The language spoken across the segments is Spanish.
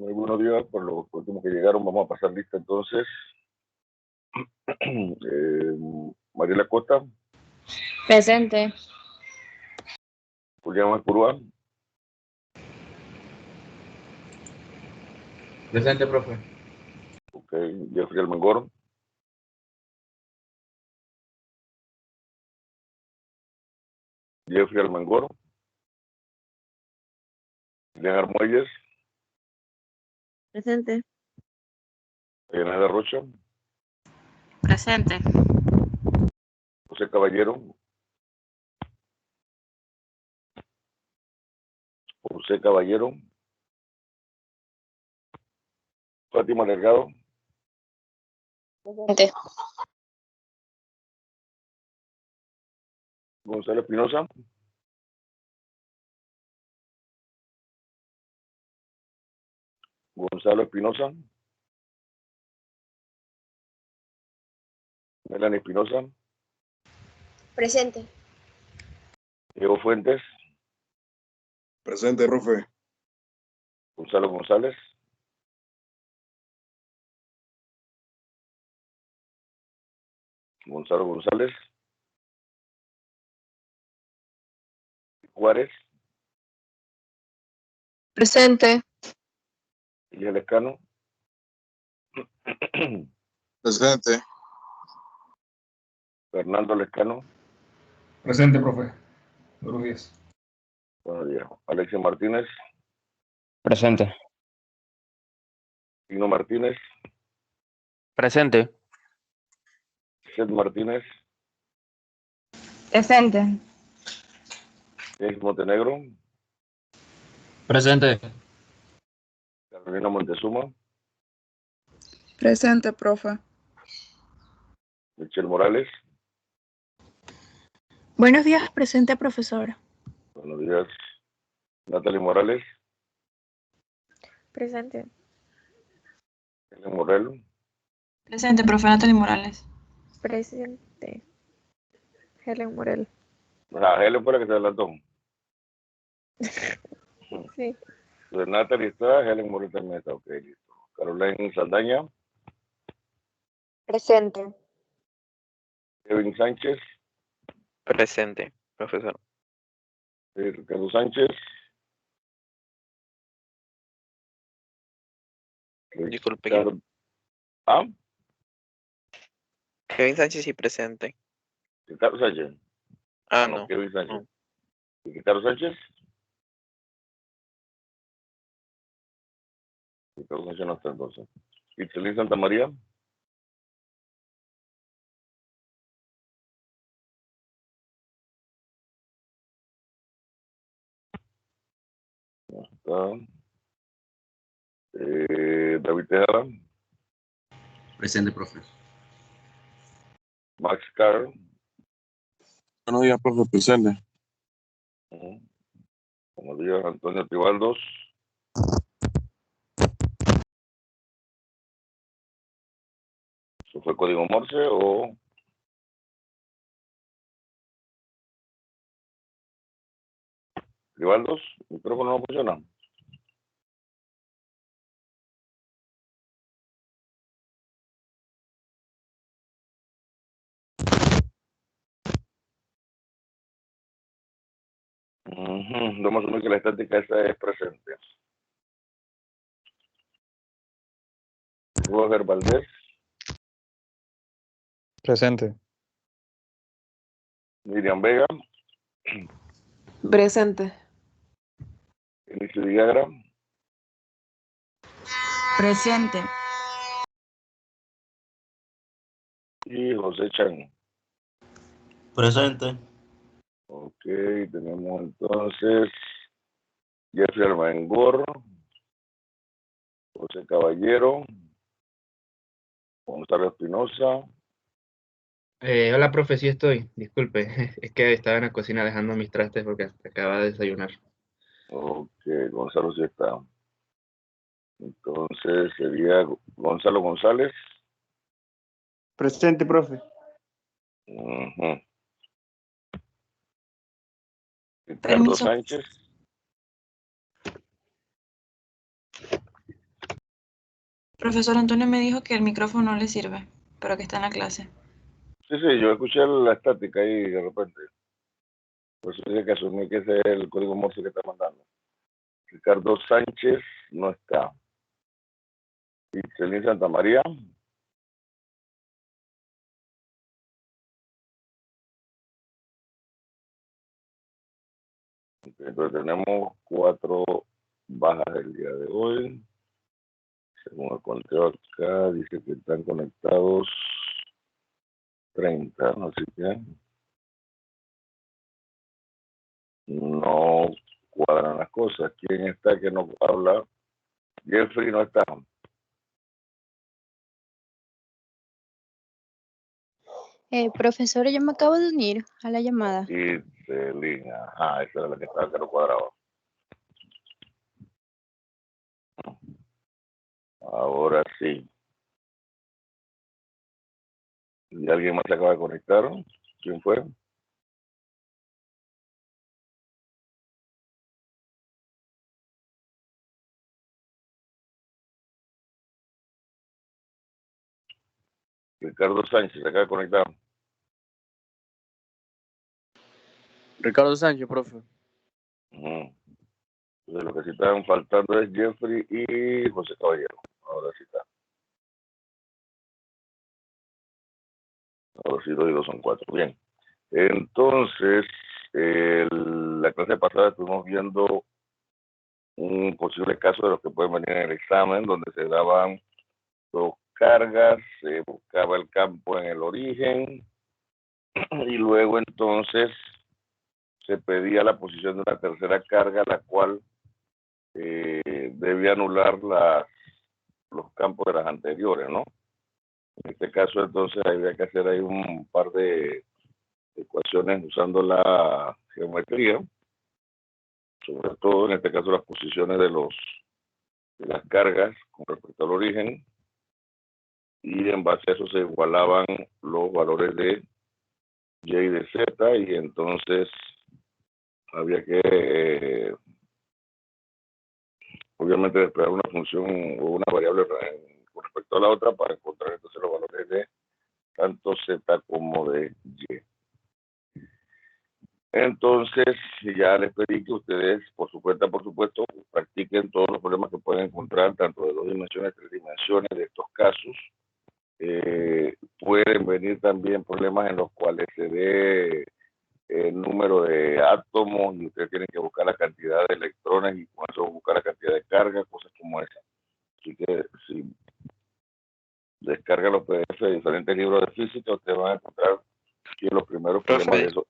Muy buenos días, por los últimos que llegaron, vamos a pasar lista entonces. Mariela Costa. Presente. Julián Espurúa. Presente, profe. Ok, Jeffrey Almengor. Jeffrey Almengor. Julián Armuelles. Presente. Yanela Rocha. Presente. José Caballero. José Caballero. Fátima Delgado. Presente. Gonzalo Espinosa. Gonzalo Espinosa. Melanie Espinosa. Presente. Diego Fuentes. Presente, profe. Gonzalo González. Gonzalo González. Juárez. Presente. Miguel Escano. Presente. Fernando Lescano. Presente, profe. Buenos días. Buenos días. Alexia Martínez. Presente. Tino Martínez. Presente. Seth Martínez. Presente. James Montenegro. Presente. Carolina Montezuma. Presente, profe. Michelle Morales. Buenos días, presente, profesora. Buenos días. Natalie Morales. Presente. Helen Morel. Presente, profe Natalie Morales. Presente. Helen Morel. Helen fue la que se adelantó. Sí. Entonces, Natalie está, Helen Morel también está. Ok, listo. Caroline Saldaña. Presente. Kevin Sánchez. Presente, profesor. Ricardo Sánchez. Disculpe. ¿Ah? Kevin Sánchez sí presente. Ricardo Sánchez. No. Kevin Sánchez. No. ¿Y Ricardo Sánchez? Ricardo Sánchez no está entonces. Itzelín Santa María. No está. David Tejada. Presente, profe. Max Carr. Buenos días, profe. Presente. Buenos días, Antonio Tibaldos. ¿Eso fue código Morse o...? Tibaldos, el micrófono no funciona. Vamos a asumir que la estática esa es presente. Roger Valdés. Presente. Miriam Vega. Presente. Inicio Villagra. Presente. Y José Chan. Presente. Ok, tenemos entonces Jeffrey Almengor, José Caballero, Gonzalo Espinosa. Hola, profe, sí estoy. Disculpe, es que estaba en la cocina dejando mis trastes porque acaba de desayunar. Ok, Gonzalo sí está. Entonces sería Gonzalo González. Presente, profe. Ricardo Permiso. Sánchez. Profesor Antonio me dijo que el micrófono no le sirve, pero que está en la clase. Sí, yo escuché la estática ahí de repente. Por eso dije que asumí que ese es el código Morse que está mandando. Ricardo Sánchez no está. Itzelín Santa María. Entonces tenemos 4 bajas del día de hoy. Según el conteo acá, dice que están conectados 30, así que no cuadran las cosas. ¿Quién está que no habla? Jeffrey no está. Profesor, yo me acabo de unir a la llamada. Itzelín, ajá, esa era la que estaba que no cuadraba. Ahora sí. ¿Y alguien más se acaba de conectar? ¿Quién fue? Ricardo Sánchez se acaba de conectar. Ricardo Sánchez, profe. Entonces, lo que sí están faltando es Jeffrey y José Caballero. Ahora sí está. Ahora sí, 2 y 2 son 4. Bien. Entonces, la clase pasada estuvimos viendo un posible caso de los que pueden venir en el examen, donde se daban 2 cargas, se buscaba el campo en el origen y luego entonces se pedía la posición de una tercera carga, la cual debía anular los campos de las anteriores, ¿no? En este caso entonces había que hacer ahí un par de ecuaciones usando la geometría, sobre todo en este caso las posiciones de las cargas con respecto al origen, y en base a eso se igualaban los valores de y y de z, y entonces había que obviamente desplegar una función o una variable con respecto a la otra para encontrar entonces los valores de tanto z como de y. Entonces ya les pedí que ustedes por su cuenta, por supuesto, practiquen todos los problemas que pueden encontrar, tanto de 2 dimensiones, 3 dimensiones, de estos casos. Pueden venir también problemas en los cuales se dé el número de átomos y ustedes tienen que buscar la cantidad de electrones y con eso buscar la cantidad de carga, cosas como esa. Así que si descargan los PDF de diferentes libros de física, ustedes van a encontrar aquí los primeros problemas de eso.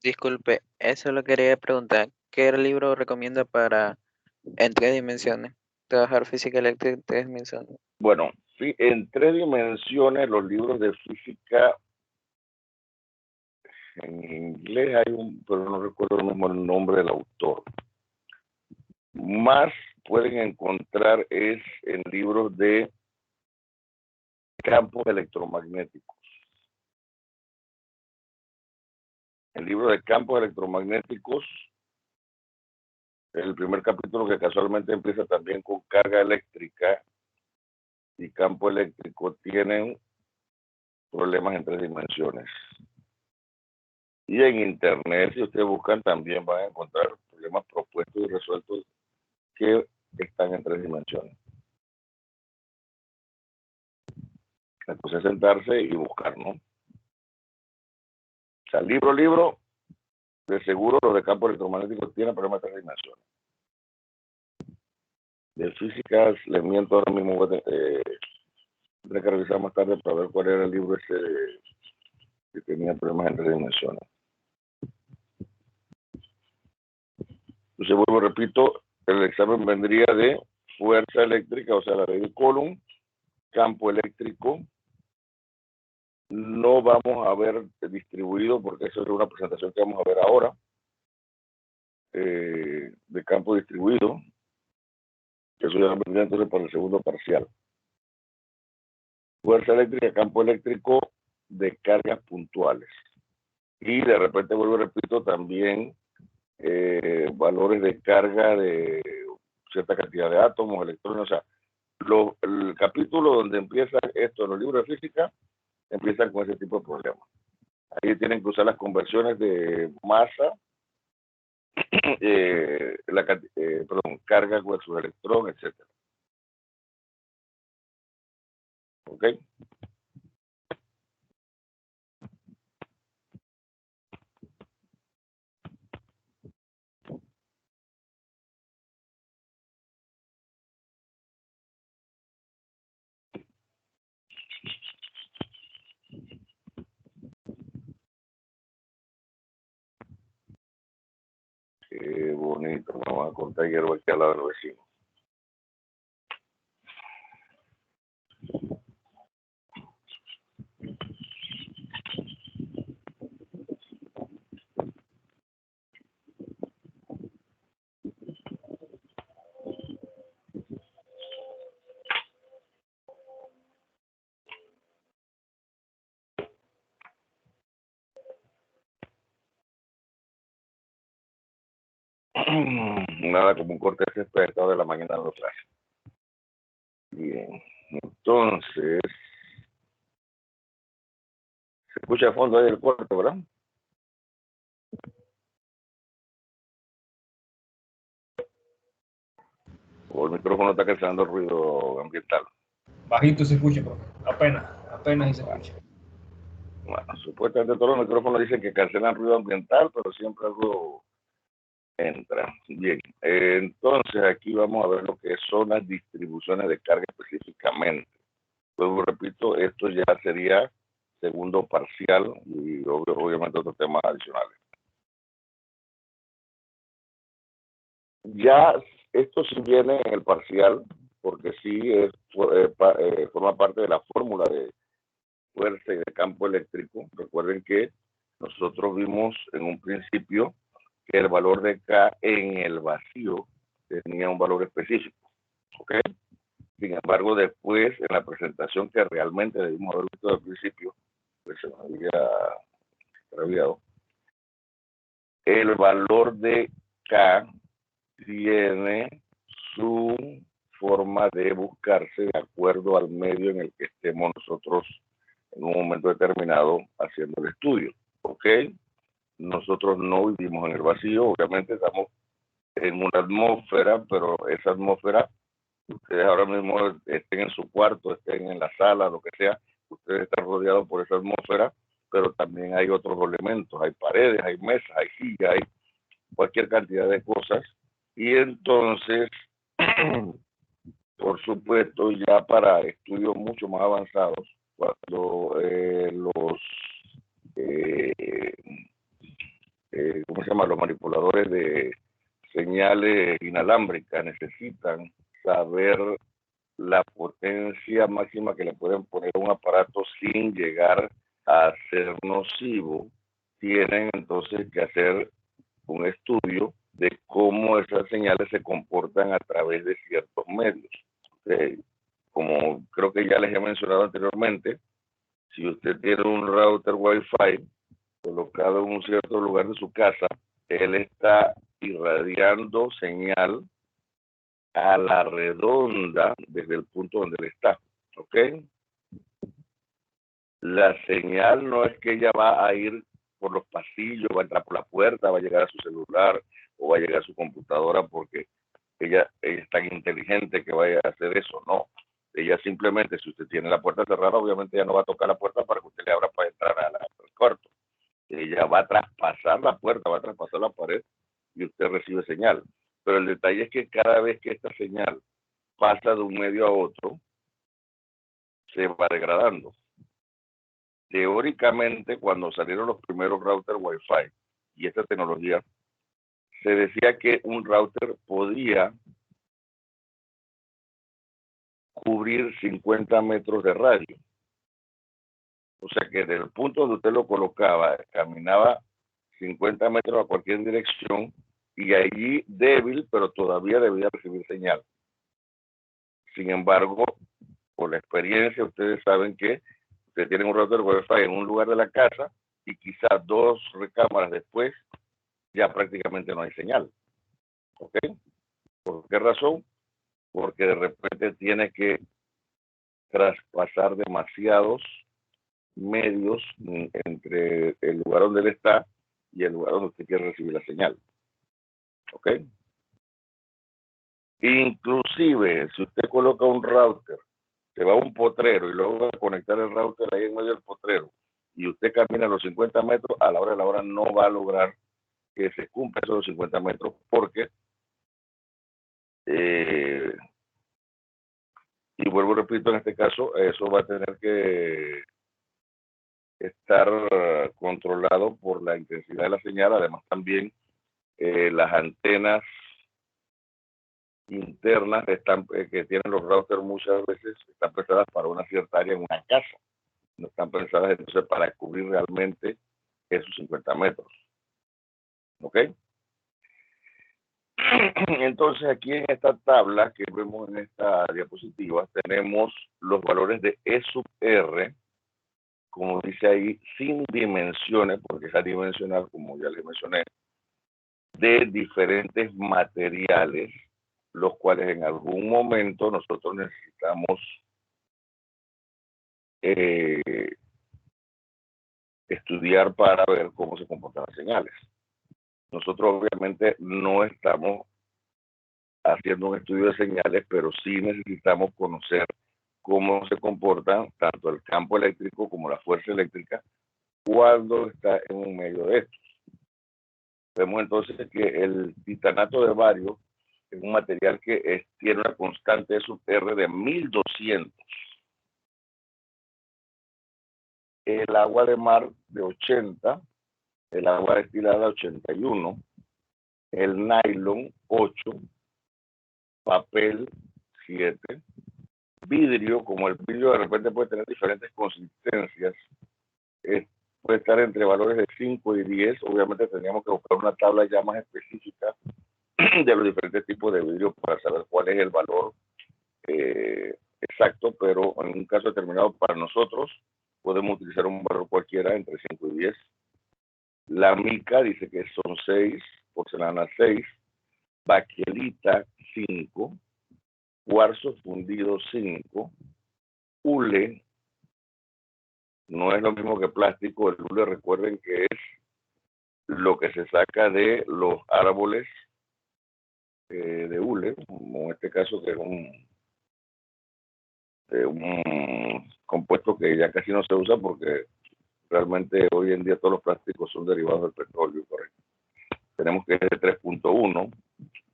Disculpe, eso lo quería preguntar. ¿Qué libro recomienda para en 3 dimensiones? Trabajar física eléctrica en 3 dimensiones. Bueno, sí, en 3 dimensiones los libros de física en inglés hay pero no recuerdo mismo el nombre del autor. Más pueden encontrar es en libros de campos electromagnéticos. El libro de campos electromagnéticos, el primer capítulo, que casualmente empieza también con carga eléctrica y campo eléctrico, tienen problemas en 3 dimensiones. Y en internet, si ustedes buscan, también van a encontrar problemas propuestos y resueltos que están en 3 dimensiones. La cosa es sentarse y buscar, ¿no? O sea, libro, de seguro los de campo electromagnético tienen problemas de 3 dimensiones. De física, les miento ahora mismo, tendré que revisar más tarde para ver cuál era el libro ese que tenía problemas en 3 dimensiones. Entonces, vuelvo, repito, el examen vendría de fuerza eléctrica, o sea, la ley de Coulomb, campo eléctrico. No vamos a ver distribuido, porque eso es una presentación que vamos a ver ahora, de campo distribuido. Eso ya vendría entonces para el segundo parcial. Fuerza eléctrica, campo eléctrico de cargas puntuales. Y de repente, vuelvo y repito, también valores de carga de cierta cantidad de átomos, electrones, o sea, El capítulo donde empieza esto en los libros de física, empiezan con ese tipo de problemas. Ahí tienen que usar las conversiones de masa, carga versus electrón, etc. ¿Ok? Qué bonito, me van a contar hierba aquí al lado del vecino. Nada como un corte desesperado de la mañana en los clases. Bien, entonces, se escucha a fondo ahí el corte, ¿verdad? O el micrófono está causando ruido ambiental. Bajito se escucha, profe. Apenas se escucha. Bueno, supuestamente todos los micrófonos dicen que cancelan ruido ambiental, pero siempre algo entra. Bien, entonces aquí vamos a ver lo que son las distribuciones de carga específicamente. Luego repito, esto ya sería segundo parcial y obviamente otros temas adicionales. Ya esto sí viene en el parcial, porque sí forma parte de la fórmula de fuerza y de campo eléctrico. Recuerden que nosotros vimos en un principio que el valor de K en el vacío tenía un valor específico, ¿ok? Sin embargo, después, en la presentación que realmente debimos haber visto al principio, pues se nos había extraviado, el valor de K tiene su forma de buscarse de acuerdo al medio en el que estemos nosotros en un momento determinado haciendo el estudio, ¿ok? Nosotros no vivimos en el vacío, obviamente estamos en una atmósfera, pero esa atmósfera, ustedes ahora mismo estén en su cuarto, estén en la sala, lo que sea, ustedes están rodeados por esa atmósfera, pero también hay otros elementos, hay paredes, hay mesas, hay sillas, hay cualquier cantidad de cosas, y entonces, por supuesto, ya para estudios mucho más avanzados, cuando ¿cómo se llama? Los manipuladores de señales inalámbricas necesitan saber la potencia máxima que le pueden poner a un aparato sin llegar a ser nocivo. Tienen entonces que hacer un estudio de cómo esas señales se comportan a través de ciertos medios. Como creo que ya les he mencionado anteriormente, si usted tiene un router Wi-Fi colocado en un cierto lugar de su casa, él está irradiando señal a la redonda desde el punto donde él está, ¿ok? La señal no es que ella va a ir por los pasillos, va a entrar por la puerta, va a llegar a su celular o va a llegar a su computadora porque ella es tan inteligente que vaya a hacer eso, no. Ella simplemente, si usted tiene la puerta cerrada, obviamente ya no va a tocar la puerta para que usted le abra para entrar al cuarto. Ella va a traspasar la puerta, va a traspasar la pared y usted recibe señal. Pero el detalle es que cada vez que esta señal pasa de un medio a otro, se va degradando. Teóricamente, cuando salieron los primeros routers Wi-Fi y esta tecnología, se decía que un router podía cubrir 50 metros de radio. O sea que desde el punto donde usted lo colocaba, caminaba 50 metros a cualquier dirección y allí débil, pero todavía debía recibir señal. Sin embargo, por la experiencia, ustedes saben que ustedes tienen un router Wi-Fi en un lugar de la casa y quizás 2 recámaras después ya prácticamente no hay señal. ¿Ok? ¿Por qué razón? porque de repente tiene que traspasar demasiados medios entre el lugar donde él está y el lugar donde usted quiere recibir la señal. ¿Ok? Inclusive, si usted coloca un router, se va a un potrero y luego va a conectar el router ahí en medio del potrero y usted camina los 50 metros, a la hora de la hora no va a lograr que se cumpla esos 50 metros porque, y vuelvo y repito, en este caso, eso va a tener que estar controlado por la intensidad de la señal. Además, también las antenas internas que tienen los routers muchas veces están pensadas para una cierta área en una casa. No están pensadas entonces para cubrir realmente esos 50 metros. ¿Ok? Entonces, aquí en esta tabla que vemos en esta diapositiva, tenemos los valores de E sub R, como dice ahí, sin dimensiones, porque es adimensional, como ya les mencioné, de diferentes materiales, los cuales en algún momento nosotros necesitamos estudiar para ver cómo se comportan las señales. Nosotros obviamente no estamos haciendo un estudio de señales, pero sí necesitamos conocer cómo se comportan tanto el campo eléctrico como la fuerza eléctrica cuando está en un medio de estos. Vemos entonces que el titanato de bario es un material que tiene una constante sub R de 1200. El agua de mar de 80, el agua destilada 81, el nylon 8, papel 7, vidrio, como el vidrio de repente puede tener diferentes consistencias, puede estar entre valores de 5 y 10, obviamente tendríamos que buscar una tabla ya más específica de los diferentes tipos de vidrio para saber cuál es el valor exacto, pero en un caso determinado para nosotros podemos utilizar un valor cualquiera entre 5 y 10. La mica dice que son 6, porcelana 6, baquelita 5, cuarzo fundido 5, hule, no es lo mismo que plástico. El hule, recuerden que es lo que se saca de los árboles de hule, como en este caso que es un compuesto que ya casi no se usa porque realmente hoy en día todos los plásticos son derivados del petróleo, correcto. Tenemos que es de 3.1.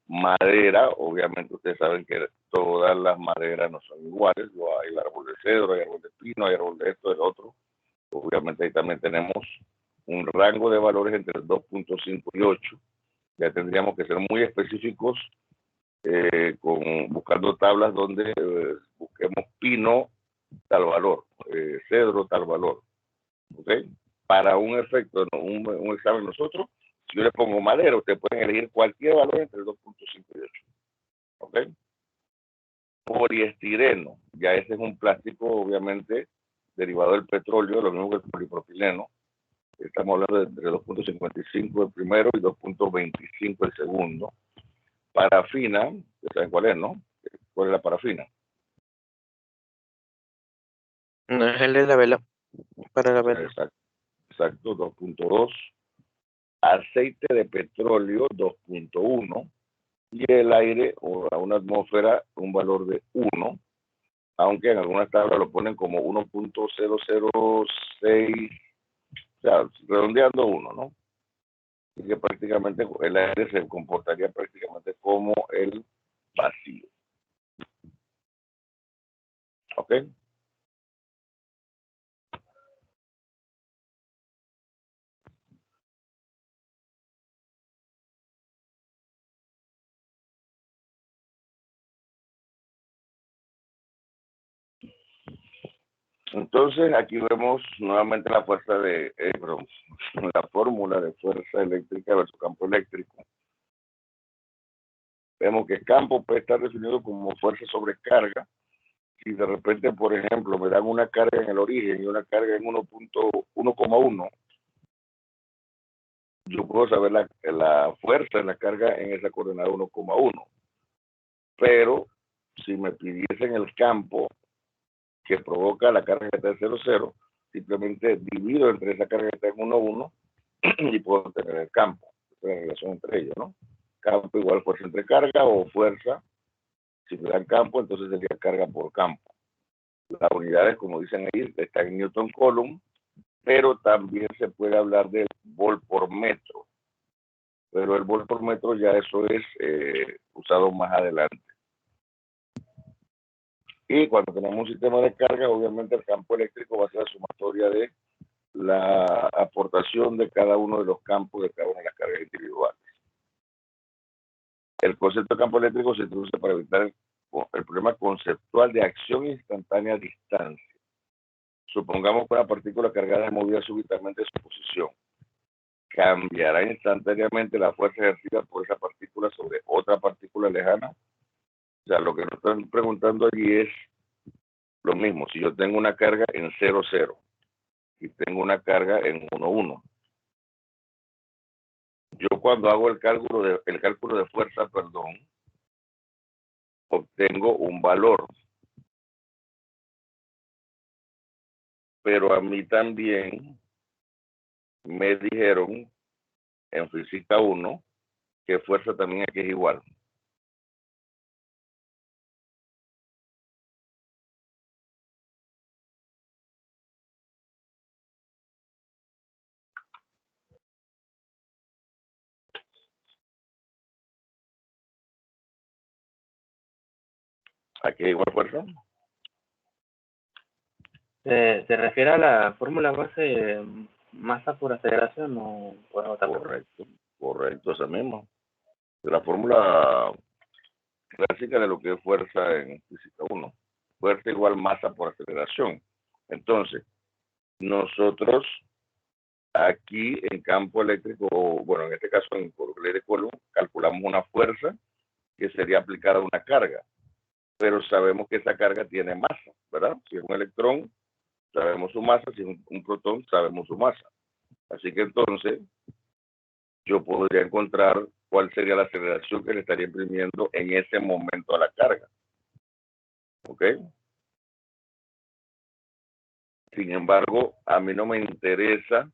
Madera, obviamente ustedes saben que todas las maderas no son iguales. Hay el árbol de cedro, hay árbol de pino, hay árbol de esto, del otro. Obviamente ahí también tenemos un rango de valores entre 2.5 y 8. Ya tendríamos que ser muy específicos buscando tablas donde busquemos pino tal valor, cedro tal valor. ¿Ok? Para un efecto, un examen nosotros, si yo le pongo madera, ustedes pueden elegir cualquier valor entre 2.5 y 8. ¿Ok? Poliestireno, ya ese es un plástico obviamente derivado del petróleo, lo mismo que el polipropileno. Estamos hablando de entre 2.55 el primero y 2.25 el segundo. Parafina, ¿saben cuál es, no? ¿Cuál es la parafina? No es el de la vela, para la vela. Exacto, 2.2. Aceite de petróleo 2.1 y el aire o a una atmósfera un valor de 1, aunque en algunas tablas lo ponen como 1.006, o sea, redondeando 1, ¿no? Así que prácticamente el aire se comportaría prácticamente como el vacío. ¿Ok? Entonces aquí vemos nuevamente la fuerza la fórmula de fuerza eléctrica versus campo eléctrico. Vemos que campo puede estar definido como fuerza sobre carga. Si de repente, por ejemplo, me dan una carga en el origen y una carga en 1.1, yo puedo saber la fuerza de la carga en esa coordenada 1.1. Pero si me pidiesen el campo que provoca la carga que está en 0,0, simplemente divido entre esa carga que está en 1,1 y puedo tener el campo, la relación entre ellos, ¿no? Campo igual fuerza entre carga o fuerza, si me dan campo, entonces sería carga por campo. Las unidades, como dicen ahí, están en Newton Coulomb, pero también se puede hablar del volt por metro. Pero el volt por metro ya eso es usado más adelante. Y cuando tenemos un sistema de carga, obviamente el campo eléctrico va a ser la sumatoria de la aportación de cada uno de los campos de cada una de las cargas individuales. El concepto de campo eléctrico se introduce para evitar el problema conceptual de acción instantánea a distancia. Supongamos que una partícula cargada es movida súbitamente de su posición. ¿Cambiará instantáneamente la fuerza ejercida por esa partícula sobre otra partícula lejana? O sea, lo que nos están preguntando allí es lo mismo. Si yo tengo una carga en 0,0 y tengo una carga en 1,1, yo cuando hago el cálculo de fuerza, obtengo un valor. Pero a mí también me dijeron en física 1 que fuerza también aquí es igual. Aquí es igual fuerza. ¿Se refiere a la fórmula base masa por aceleración o es otra cosa? Correcto, esa misma. La fórmula clásica de lo que es fuerza en física 1. Fuerza igual masa por aceleración. Entonces, nosotros aquí en campo eléctrico, bueno, en este caso por ley de Coulomb, calculamos una fuerza que sería aplicada a una carga, pero sabemos que esa carga tiene masa, ¿verdad? Si es un electrón, sabemos su masa, si es un protón, sabemos su masa. Así que entonces, yo podría encontrar cuál sería la aceleración que le estaría imprimiendo en ese momento a la carga. ¿Ok? Sin embargo, a mí no me interesa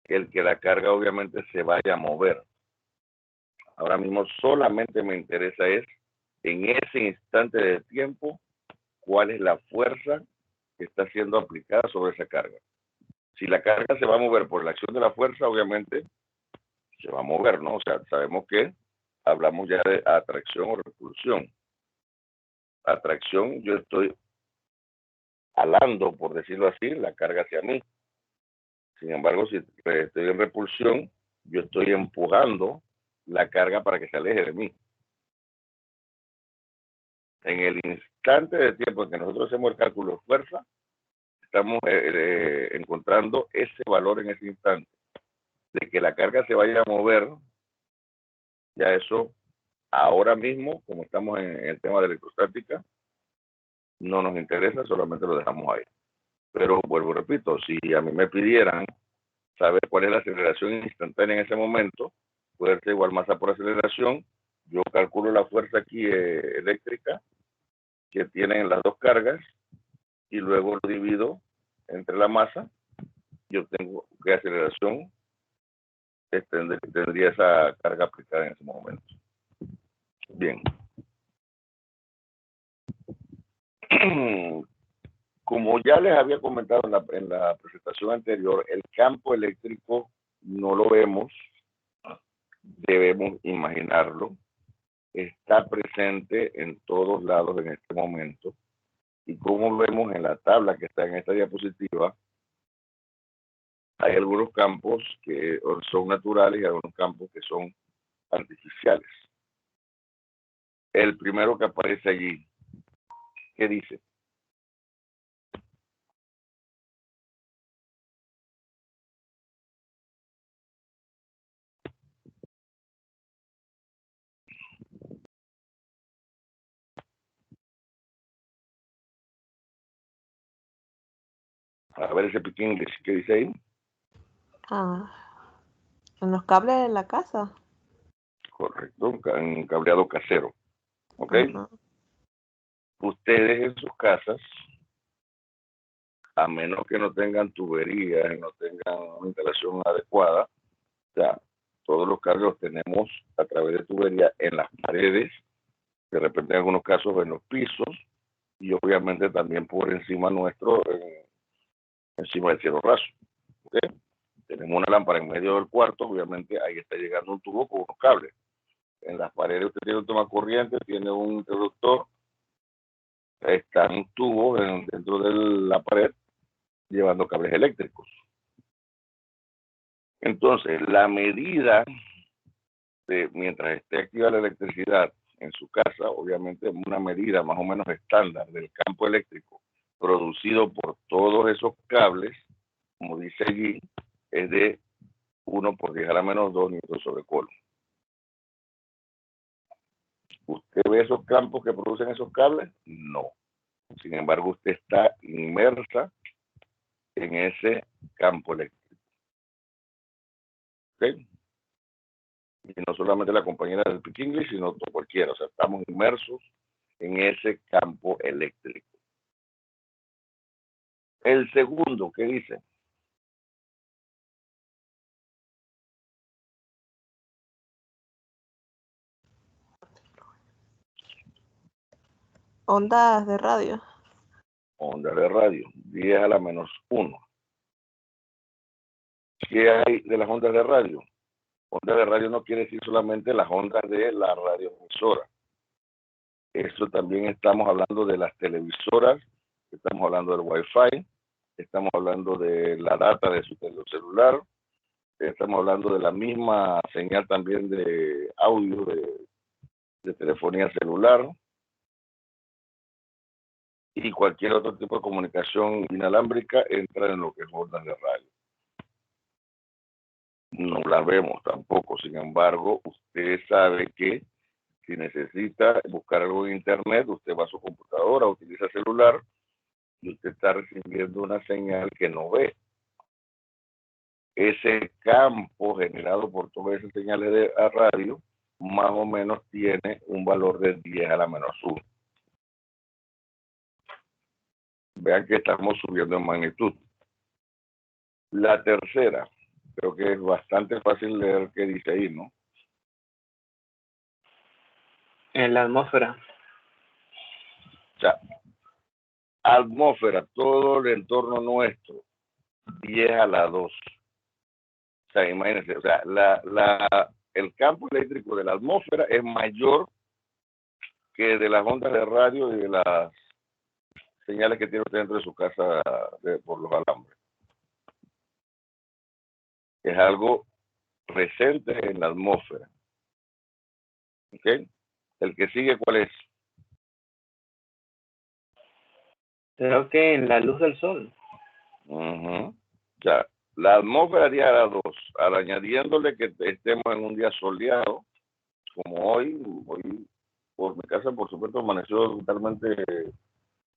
el que la carga obviamente se vaya a mover. Ahora mismo solamente me interesa es en ese instante de tiempo cuál es la fuerza que está siendo aplicada sobre esa carga. Si la carga se va a mover por la acción de la fuerza, obviamente se va a mover, ¿no? O sea, sabemos que hablamos ya de atracción o repulsión. Atracción, yo estoy jalando, por decirlo así, la carga hacia mí. Sin embargo, si estoy en repulsión, yo estoy empujando la carga para que se aleje de mí. En el instante de tiempo en que nosotros hacemos el cálculo de fuerza, estamos encontrando ese valor en ese instante. De que la carga se vaya a mover, ya eso ahora mismo, como estamos en el tema de electrostática, no nos interesa, solamente lo dejamos ahí. Pero vuelvo y repito, si a mí me pidieran saber cuál es la aceleración instantánea en ese momento, fuerza igual masa por aceleración, yo calculo la fuerza aquí eléctrica que tienen las dos cargas y luego lo divido entre la masa, yo tengo qué aceleración tendría esa carga aplicada en ese momento. Bien. Como ya les había comentado en la presentación anterior, el campo eléctrico no lo vemos, debemos imaginarlo, está presente en todos lados en este momento, y como vemos en la tabla que está en esta diapositiva, hay algunos campos que son naturales y algunos campos que son artificiales. El primero que aparece allí, ¿qué dice? A ver ese piquín, ¿qué dice ahí? En los cables de la casa. Correcto, un cableado casero. ¿Ok? ustedes en sus casas, a menos que no tengan tuberías y no tengan una instalación adecuada, o sea, todos los cables los tenemos a través de tuberías en las paredes, de repente en algunos casos en los pisos, y obviamente también por encima nuestro, encima del cielo raso. ¿Okay? Tenemos una lámpara en medio del cuarto, obviamente ahí está llegando un tubo con unos cables. En las paredes usted tiene un toma corriente, tiene un interruptor, están tubos dentro de la pared llevando cables eléctricos. Entonces, la medida de mientras esté activa la electricidad en su casa, obviamente una medida más o menos estándar del campo eléctrico producido por todos esos cables, como dice allí, es de 1 × 10⁻², newton sobre coulomb. ¿Usted ve esos campos que producen esos cables? No. Sin embargo, usted está inmersa en ese campo eléctrico. ¿Ok? Y no solamente la compañera del Speak English, sino cualquiera. O sea, estamos inmersos en ese campo eléctrico. El segundo, ¿qué dice? Ondas de radio. Ondas de radio, 10⁻⁻1. ¿Qué hay de las ondas de radio? Ondas de radio no quiere decir solamente las ondas de la radioemisora. Eso también estamos hablando de las televisoras, estamos hablando del Wi-Fi, estamos hablando de la data de su celular, estamos hablando de la misma señal también de audio de telefonía celular y cualquier otro tipo de comunicación inalámbrica entra en lo que es ondas de radio. No la vemos tampoco, sin embargo, usted sabe que si necesita buscar algo en internet, usted va a su computadora, utiliza celular y usted está recibiendo una señal que no ve. Ese campo generado por todas esas señales de radio más o menos tiene un valor de 10⁻⁻1. Vean que estamos subiendo en magnitud. La tercera, creo que es bastante fácil leer qué dice ahí, ¿no? En la atmósfera. O sea, atmósfera, todo el entorno nuestro, 10⁻². O sea, imagínense, o sea, el campo eléctrico de la atmósfera es mayor que de las ondas de radio y de las señales que tiene usted dentro de su casa por los alambres. Es algo presente en la atmósfera. ¿Ok? El que sigue, ¿cuál es? Creo que en la luz del sol. O sea, la atmósfera 10⁻², al añadiéndole que estemos en un día soleado, como hoy por mi casa, por supuesto, amaneció totalmente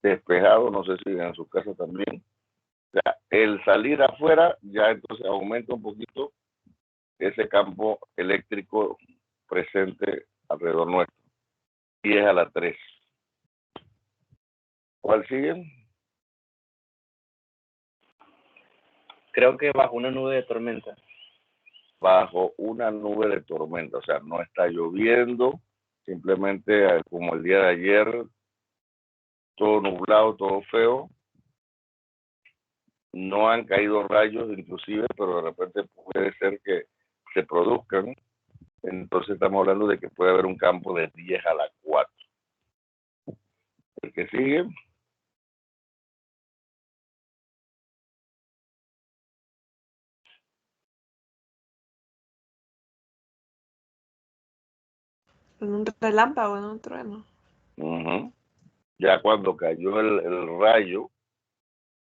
despejado, no sé si en su casa también. O sea, el salir afuera ya entonces aumenta un poquito ese campo eléctrico presente alrededor nuestro. 10⁻³. ¿Cuál sigue? Creo que bajo una nube de tormenta. Bajo una nube de tormenta, o sea, no está lloviendo, simplemente como el día de ayer, todo nublado, todo feo. No han caído rayos inclusive, pero de repente puede ser que se produzcan. Entonces estamos hablando de que puede haber un campo de 10⁻⁴. El que sigue. En un relámpago, en un trueno. Ya cuando cayó el rayo,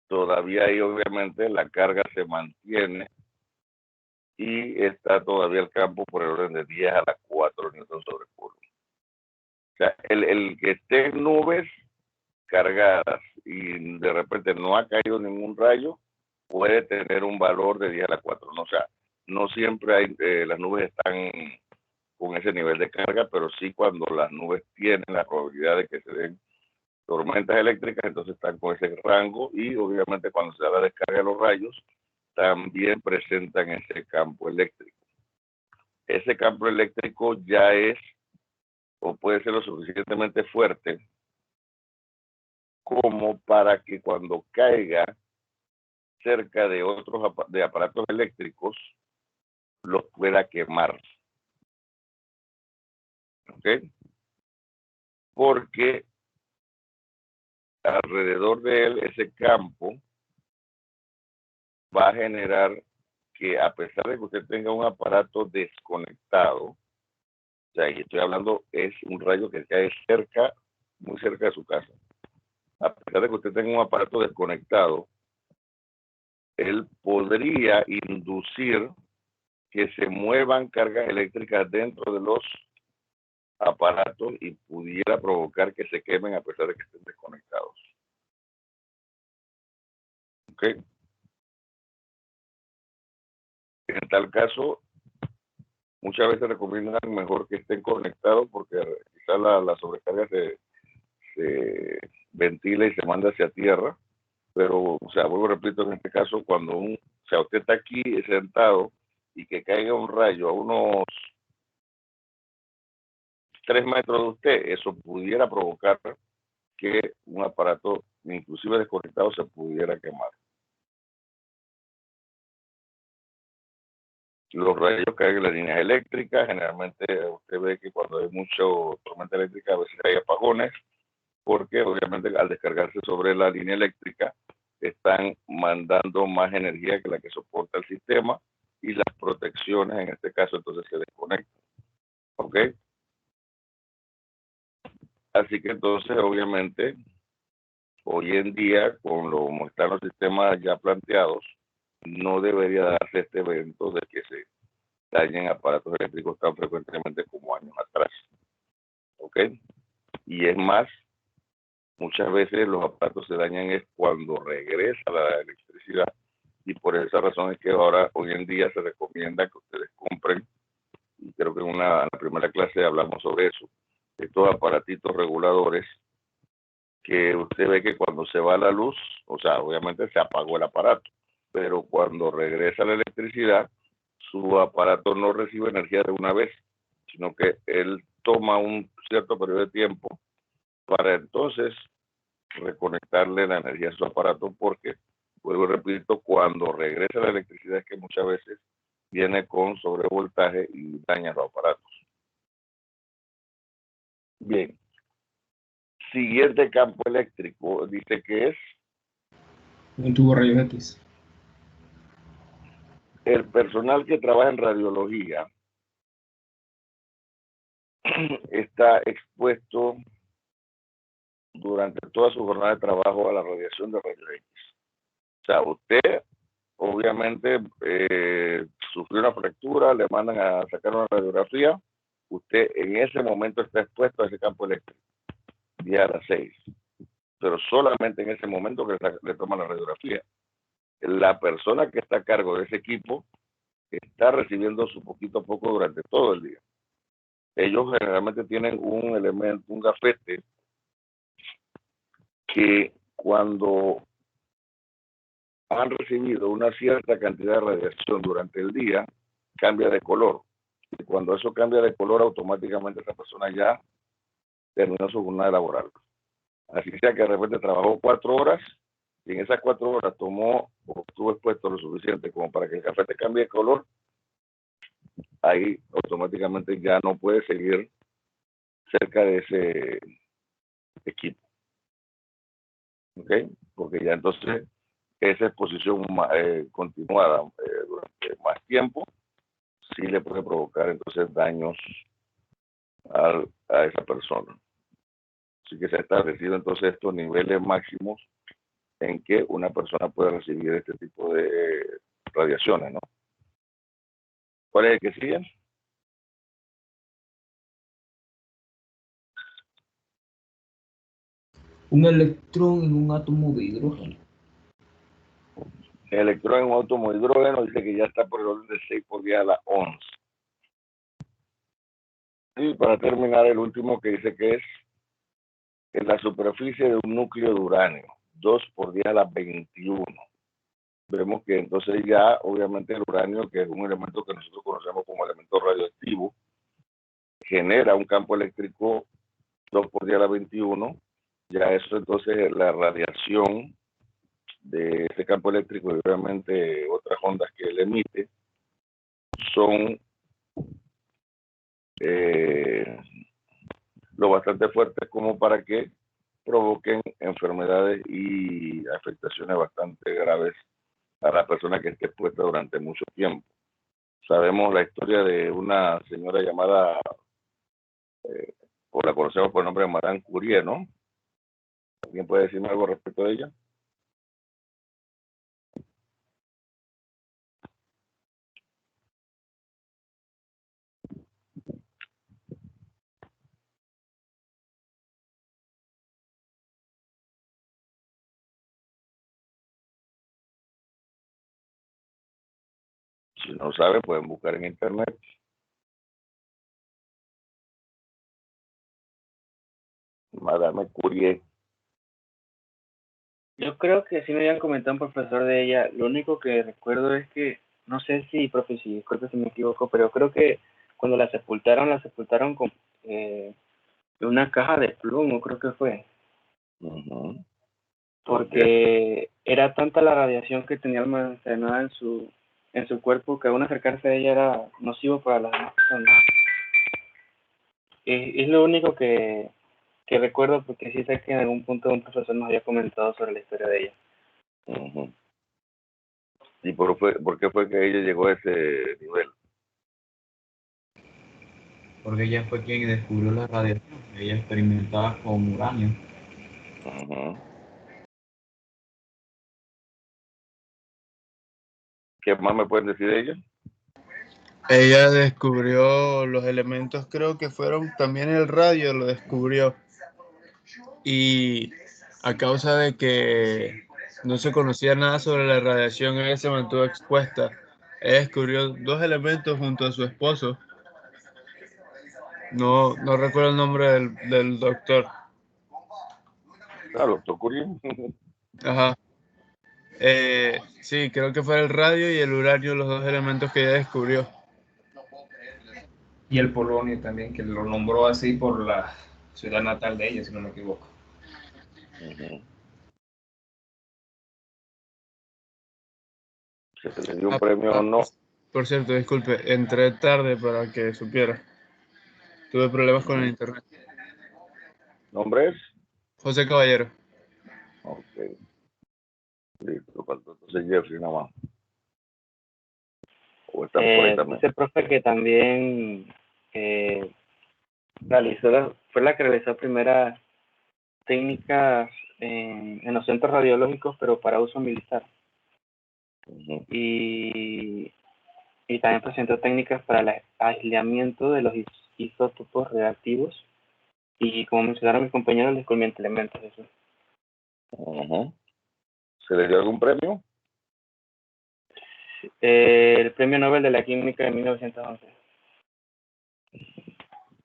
todavía ahí obviamente la carga se mantiene y está todavía el campo por el orden de 10⁻⁴ newton sobre coulomb. O sea, el que esté en nubes cargadas y de repente no ha caído ningún rayo, puede tener un valor de 10⁻⁴. No, o sea, no siempre hay, las nubes están con ese nivel de carga, pero sí cuando las nubes tienen la probabilidad de que se den tormentas eléctricas, entonces están con ese rango y obviamente cuando se da la descarga de los rayos, también presentan ese campo eléctrico. Ese campo eléctrico ya es o puede ser lo suficientemente fuerte como para que cuando caiga cerca de otros de aparatos eléctricos los pueda quemar. ¿Ok? Porque alrededor de él ese campo va a generar que a pesar de que usted tenga un aparato desconectado, o sea, y estoy hablando, es un rayo que cae cerca, muy cerca de su casa. A pesar de que usted tenga un aparato desconectado, él podría inducir que se muevan cargas eléctricas dentro de los aparatos y pudiera provocar que se quemen a pesar de que estén desconectados. ¿Ok? En tal caso, muchas veces recomiendan mejor que estén conectados porque quizás la sobrecarga se ventila y se manda hacia tierra, pero, o sea, vuelvo, repito, en este caso, cuando o sea, usted está aquí sentado y que caiga un rayo a unos 3 metros de usted, eso pudiera provocar que un aparato, inclusive desconectado, se pudiera quemar. Los rayos caen en las líneas eléctricas. Generalmente usted ve que cuando hay mucho tormenta eléctrica a veces hay apagones, porque obviamente al descargarse sobre la línea eléctrica están mandando más energía que la que soporta el sistema y las protecciones en este caso entonces se desconectan. ¿Ok? Así que entonces obviamente hoy en día con lo como están los sistemas ya planteados, no debería darse este evento de que se dañen aparatos eléctricos tan frecuentemente como años atrás. ¿Ok? Y es más, muchas veces los aparatos se dañan es cuando regresa la electricidad y por esa razón es que ahora, hoy en día, se recomienda que ustedes compren, y creo que en la primera clase hablamos sobre eso, estos aparatitos reguladores que usted ve que cuando se va la luz, o sea, obviamente se apagó el aparato, pero cuando regresa la electricidad, su aparato no recibe energía de una vez, sino que él toma un cierto periodo de tiempo para entonces reconectarle la energía a su aparato, porque, vuelvo y repito, cuando regresa la electricidad es que muchas veces viene con sobrevoltaje y daña los aparatos. Bien. Siguiente campo eléctrico, dice que es Un tubo rayos X. el personal que trabaja en radiología está expuesto durante toda su jornada de trabajo a la radiación de rayos X. O sea, usted obviamente sufrió una fractura, le mandan a sacar una radiografía, usted en ese momento está expuesto a ese campo eléctrico, día a las 6, pero solamente en ese momento que le toman la radiografía. La persona que está a cargo de ese equipo está recibiendo su poquito a poco durante todo el día. Ellos generalmente tienen un elemento, un gafete, que cuando han recibido una cierta cantidad de radiación durante el día, cambia de color. Y cuando eso cambia de color, automáticamente esa persona ya terminó su jornada laboral. Así sea que de repente trabajó 4 horas y en esas 4 horas tomó o estuvo expuesto lo suficiente como para que el gafete cambie de color, ahí automáticamente ya no puede seguir cerca de ese equipo. ¿Ok? Porque ya entonces esa exposición continuada durante más tiempo sí le puede provocar entonces daños a esa persona. Así que se ha establecido entonces estos niveles máximos en que una persona puede recibir este tipo de radiaciones, ¿no? ¿Cuál es el que sigue? Un electrón en un átomo de hidrógeno. El electrón en un átomo de hidrógeno dice que ya está por el orden de 6 por 10 a la 11. Y para terminar, el último que dice que es en la superficie de un núcleo de uranio, 2 por 10 a la 21. Vemos que entonces ya, obviamente, el uranio, que es un elemento que nosotros conocemos como elemento radioactivo, genera un campo eléctrico 2 por 10 a la 21. Ya eso entonces la radiación de ese campo eléctrico y obviamente otras ondas que él emite son lo bastante fuertes como para que provoquen enfermedades y afectaciones bastante graves a la persona que esté expuesta durante mucho tiempo. Sabemos la historia de una señora llamada, o la conocemos por el nombre de Marie Curie, ¿no? ¿Alguien puede decirme algo respecto de ella? Si no saben, pueden buscar en internet. Madame Curie. Yo creo que sí me habían comentado un profesor de ella. Lo único que recuerdo es que, no sé si, profe, si disculpe si me equivoco, pero creo que cuando la sepultaron con una caja de plomo, creo que fue. Porque era tanta la radiación que tenía almacenada en su cuerpo que aún acercarse a ella era nocivo para las demás personas. Es lo único que recuerdo, porque sí sé que en algún punto un profesor nos había comentado sobre la historia de ella. ¿Y por qué fue que ella llegó a ese nivel? Porque ella fue quien descubrió la radiación. Ella experimentaba con uranio. ¿Qué más me pueden decir de ella? Ella descubrió los elementos, creo que fueron también el radio, lo descubrió. Y a causa de que no se conocía nada sobre la radiación, ella se mantuvo expuesta. Ella descubrió 2 elementos junto a su esposo. No recuerdo el nombre del doctor. Ah, doctor Curie. Ajá. Sí, creo que fue el radio y el uranio, los 2 elementos que ella descubrió. Y el polonio también, que lo nombró así por la ciudad natal de ella, si no me equivoco. Se le dio un premio o no. Por cierto, disculpe, entré tarde para que supiera. Tuve problemas con el internet. ¿Nombre es? José Caballero. Ok. Listo, faltó entonces Jeffrey nada más. O está por ahí también. Dice el profe que también fue la que realizó primeras técnicas en los centros radiológicos, pero para uso militar. Y también presentó técnicas para el aislamiento de los isótopos reactivos. Y como mencionaron mis compañeros, el descubrimiento de elementos. Eso. ¿Se le dio algún premio? El Premio Nobel de la Química de 1911.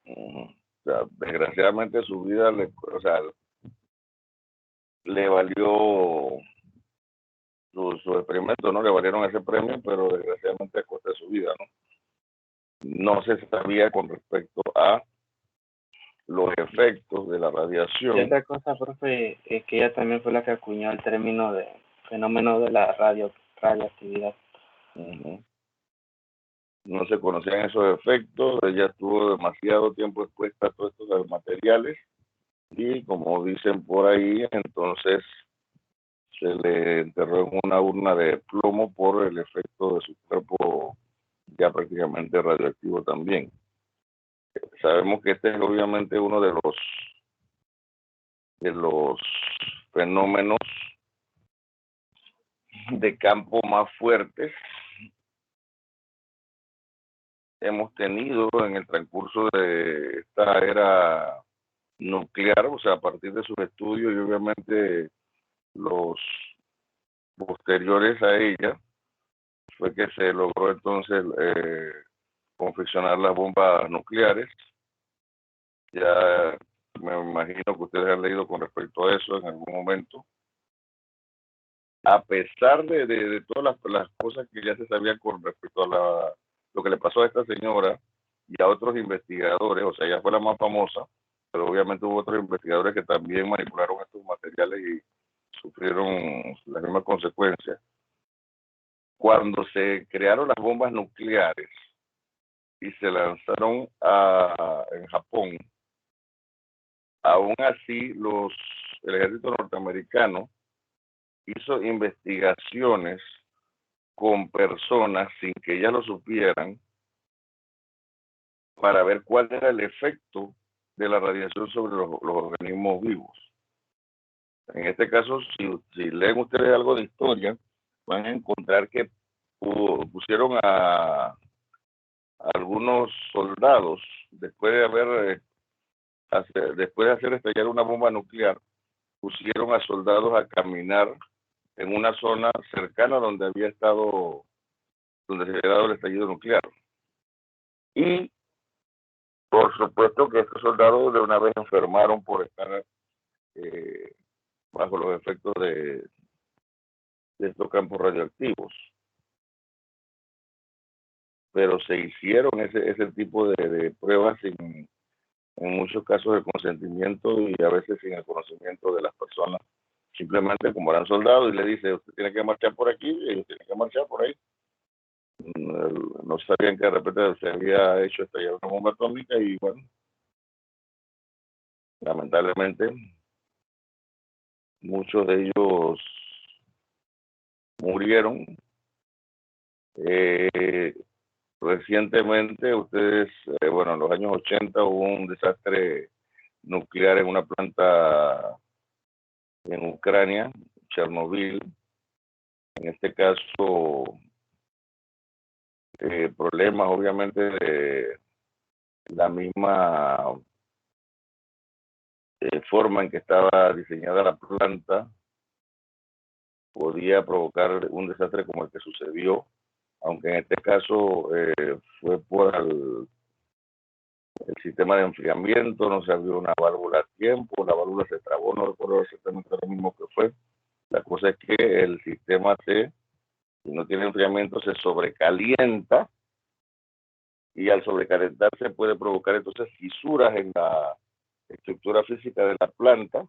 O sea, desgraciadamente su vida le valió su experimento, ¿no? Le valieron ese premio, pero desgraciadamente a costa de su vida, ¿no? No se sabía con respecto a los efectos de la radiación. Y otra cosa, profe, es que ella también fue la que acuñó el término de fenómeno de la radioactividad. No se conocían esos efectos, ella estuvo demasiado tiempo expuesta a todos estos materiales y como dicen por ahí, entonces se le enterró en una urna de plomo por el efecto de su cuerpo ya prácticamente radioactivo también. Sabemos que este es obviamente uno de los fenómenos de campo más fuertes hemos tenido en el transcurso de esta era nuclear, o sea, a partir de sus estudios y obviamente los posteriores a ella, fue que se logró entonces confeccionar las bombas nucleares. Ya me imagino que ustedes han leído con respecto a eso en algún momento. A pesar de todas las cosas que ya se sabían con respecto a lo que le pasó a esta señora y a otros investigadores, o sea, ella fue la más famosa, pero obviamente hubo otros investigadores que también manipularon estos materiales y sufrieron las mismas consecuencias. Cuando se crearon las bombas nucleares y se lanzaron en Japón, aún así el ejército norteamericano hizo investigaciones con personas sin que ellas lo supieran para ver cuál era el efecto de la radiación sobre los organismos vivos. En este caso, si leen ustedes algo de historia, van a encontrar que pusieron a algunos soldados, después de hacer estallar una bomba nuclear, pusieron a soldados a caminar en una zona cercana donde se había dado el estallido nuclear. Y por supuesto que estos soldados de una vez enfermaron por estar bajo los efectos de estos campos radioactivos. Pero se hicieron ese tipo de pruebas en muchos casos de consentimiento y a veces sin el conocimiento de las personas. Simplemente como eran soldados y le dice, usted tiene que marchar por aquí y ellos tienen que marchar por ahí. No sabían que de repente se había hecho estallar una bomba atómica y bueno, lamentablemente muchos de ellos murieron. Recientemente, en los años 80 hubo un desastre nuclear en una planta en Ucrania, Chernobyl. En este caso, problemas obviamente de la misma forma en que estaba diseñada la planta podía provocar un desastre como el que sucedió, aunque en este caso fue por el sistema de enfriamiento, no se abrió una válvula a tiempo, la válvula se trabó, no recuerdo exactamente lo mismo que fue. La cosa es que el sistema si no tiene enfriamiento, se sobrecalienta y al sobrecalentarse puede provocar entonces fisuras en la estructura física de la planta.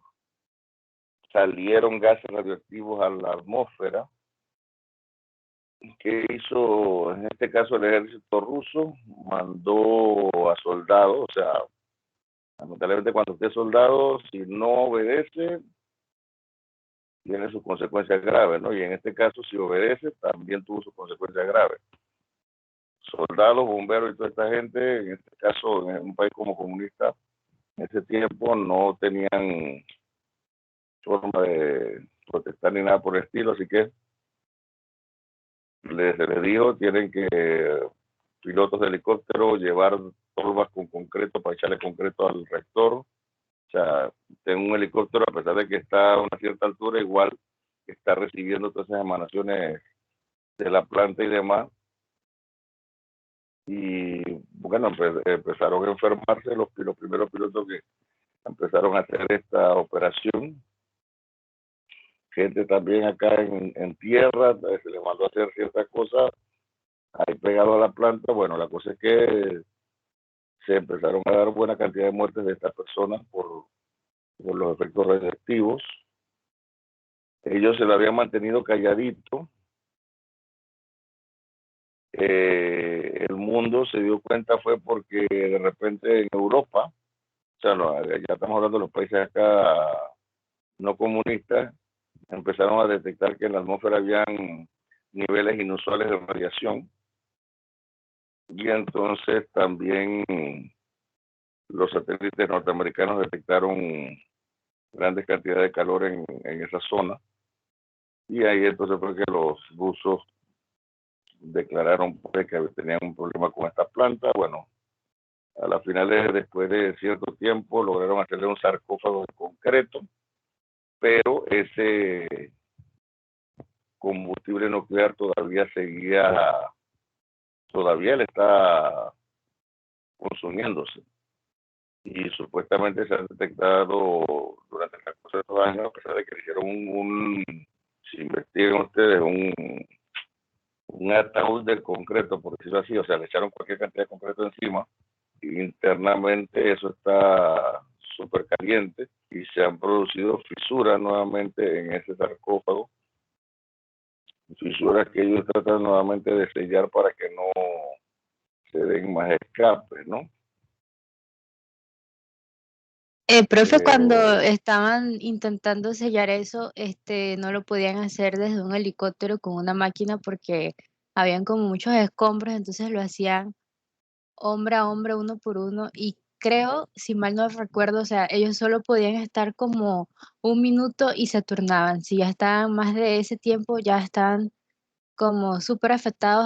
Salieron gases radioactivos a la atmósfera. ¿Qué hizo en este caso el ejército ruso? Mandó a soldados, o sea, lamentablemente cuando usted es soldado, si no obedece, tiene sus consecuencias graves, ¿no? Y en este caso, si obedece, también tuvo sus consecuencias graves. Soldados, bomberos y toda esta gente, en este caso, en un país como comunista, en ese tiempo no tenían forma de protestar ni nada por el estilo, así que se les dijo, tienen que pilotos de helicóptero llevar tolvas con concreto para echarle concreto al reactor. O sea, tengo un helicóptero, a pesar de que está a una cierta altura, igual está recibiendo todas esas emanaciones de la planta y demás. Y bueno, empezaron a enfermarse los primeros pilotos que empezaron a hacer esta operación. Gente también acá en tierra, se les mandó a hacer ciertas cosas ahí pegado a la planta. Bueno, la cosa es que se empezaron a dar buena cantidad de muertes de estas personas por los efectos radioactivos. Ellos se lo habían mantenido calladito. El mundo se dio cuenta fue porque de repente en Europa, o sea, ya estamos hablando de los países acá no comunistas, empezaron a detectar que en la atmósfera habían niveles inusuales de radiación y entonces también los satélites norteamericanos detectaron grandes cantidades de calor en esa zona y ahí entonces fue que los rusos declararon pues, que tenían un problema con esta planta. Bueno, a las finales, después de cierto tiempo, lograron hacerle un sarcófago de concreto, pero ese combustible nuclear todavía le está consumiéndose. Y y supuestamente se han detectado durante el curso de estos años, a pesar de que hicieron si investigan ustedes, un ataúd del concreto, por decirlo así, o sea, le echaron cualquier cantidad de concreto encima, y internamente eso está súper caliente, y se han producido fisuras nuevamente en ese sarcófago, fisuras que ellos tratan nuevamente de sellar para que no se den más escapes, ¿no? Profe, cuando estaban intentando sellar eso, no lo podían hacer desde un helicóptero con una máquina porque habían como muchos escombros, entonces lo hacían hombre a hombre, uno por uno, y creo, si mal no recuerdo, o sea, ellos solo podían estar como un minuto y se turnaban. Si ya estaban más de ese tiempo, ya estaban como súper afectados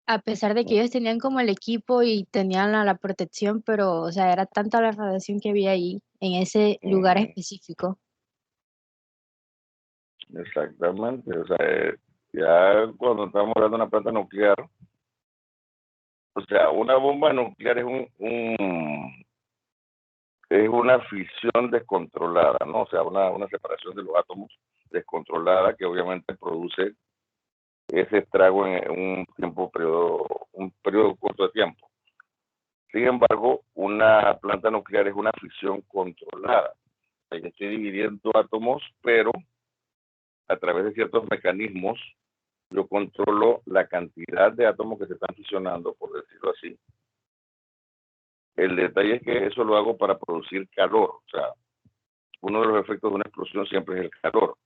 a pesar de que ellos tenían como el equipo y tenían la protección, pero, o sea, era tanta la radiación que había ahí, en ese lugar específico. Exactamente, o sea, ya cuando estamos hablando de una planta nuclear, o sea, una bomba nuclear es es una fisión descontrolada, ¿no? O sea, una separación de los átomos descontrolada que obviamente produce ese estrago en un periodo corto de tiempo. Sin embargo, una planta nuclear es una fisión controlada. O sea, yo estoy dividiendo átomos, pero a través de ciertos mecanismos yo controlo la cantidad de átomos que se están fisionando, por decirlo así. El detalle es que eso lo hago para producir calor. O sea, uno de los efectos de una explosión siempre es el calor.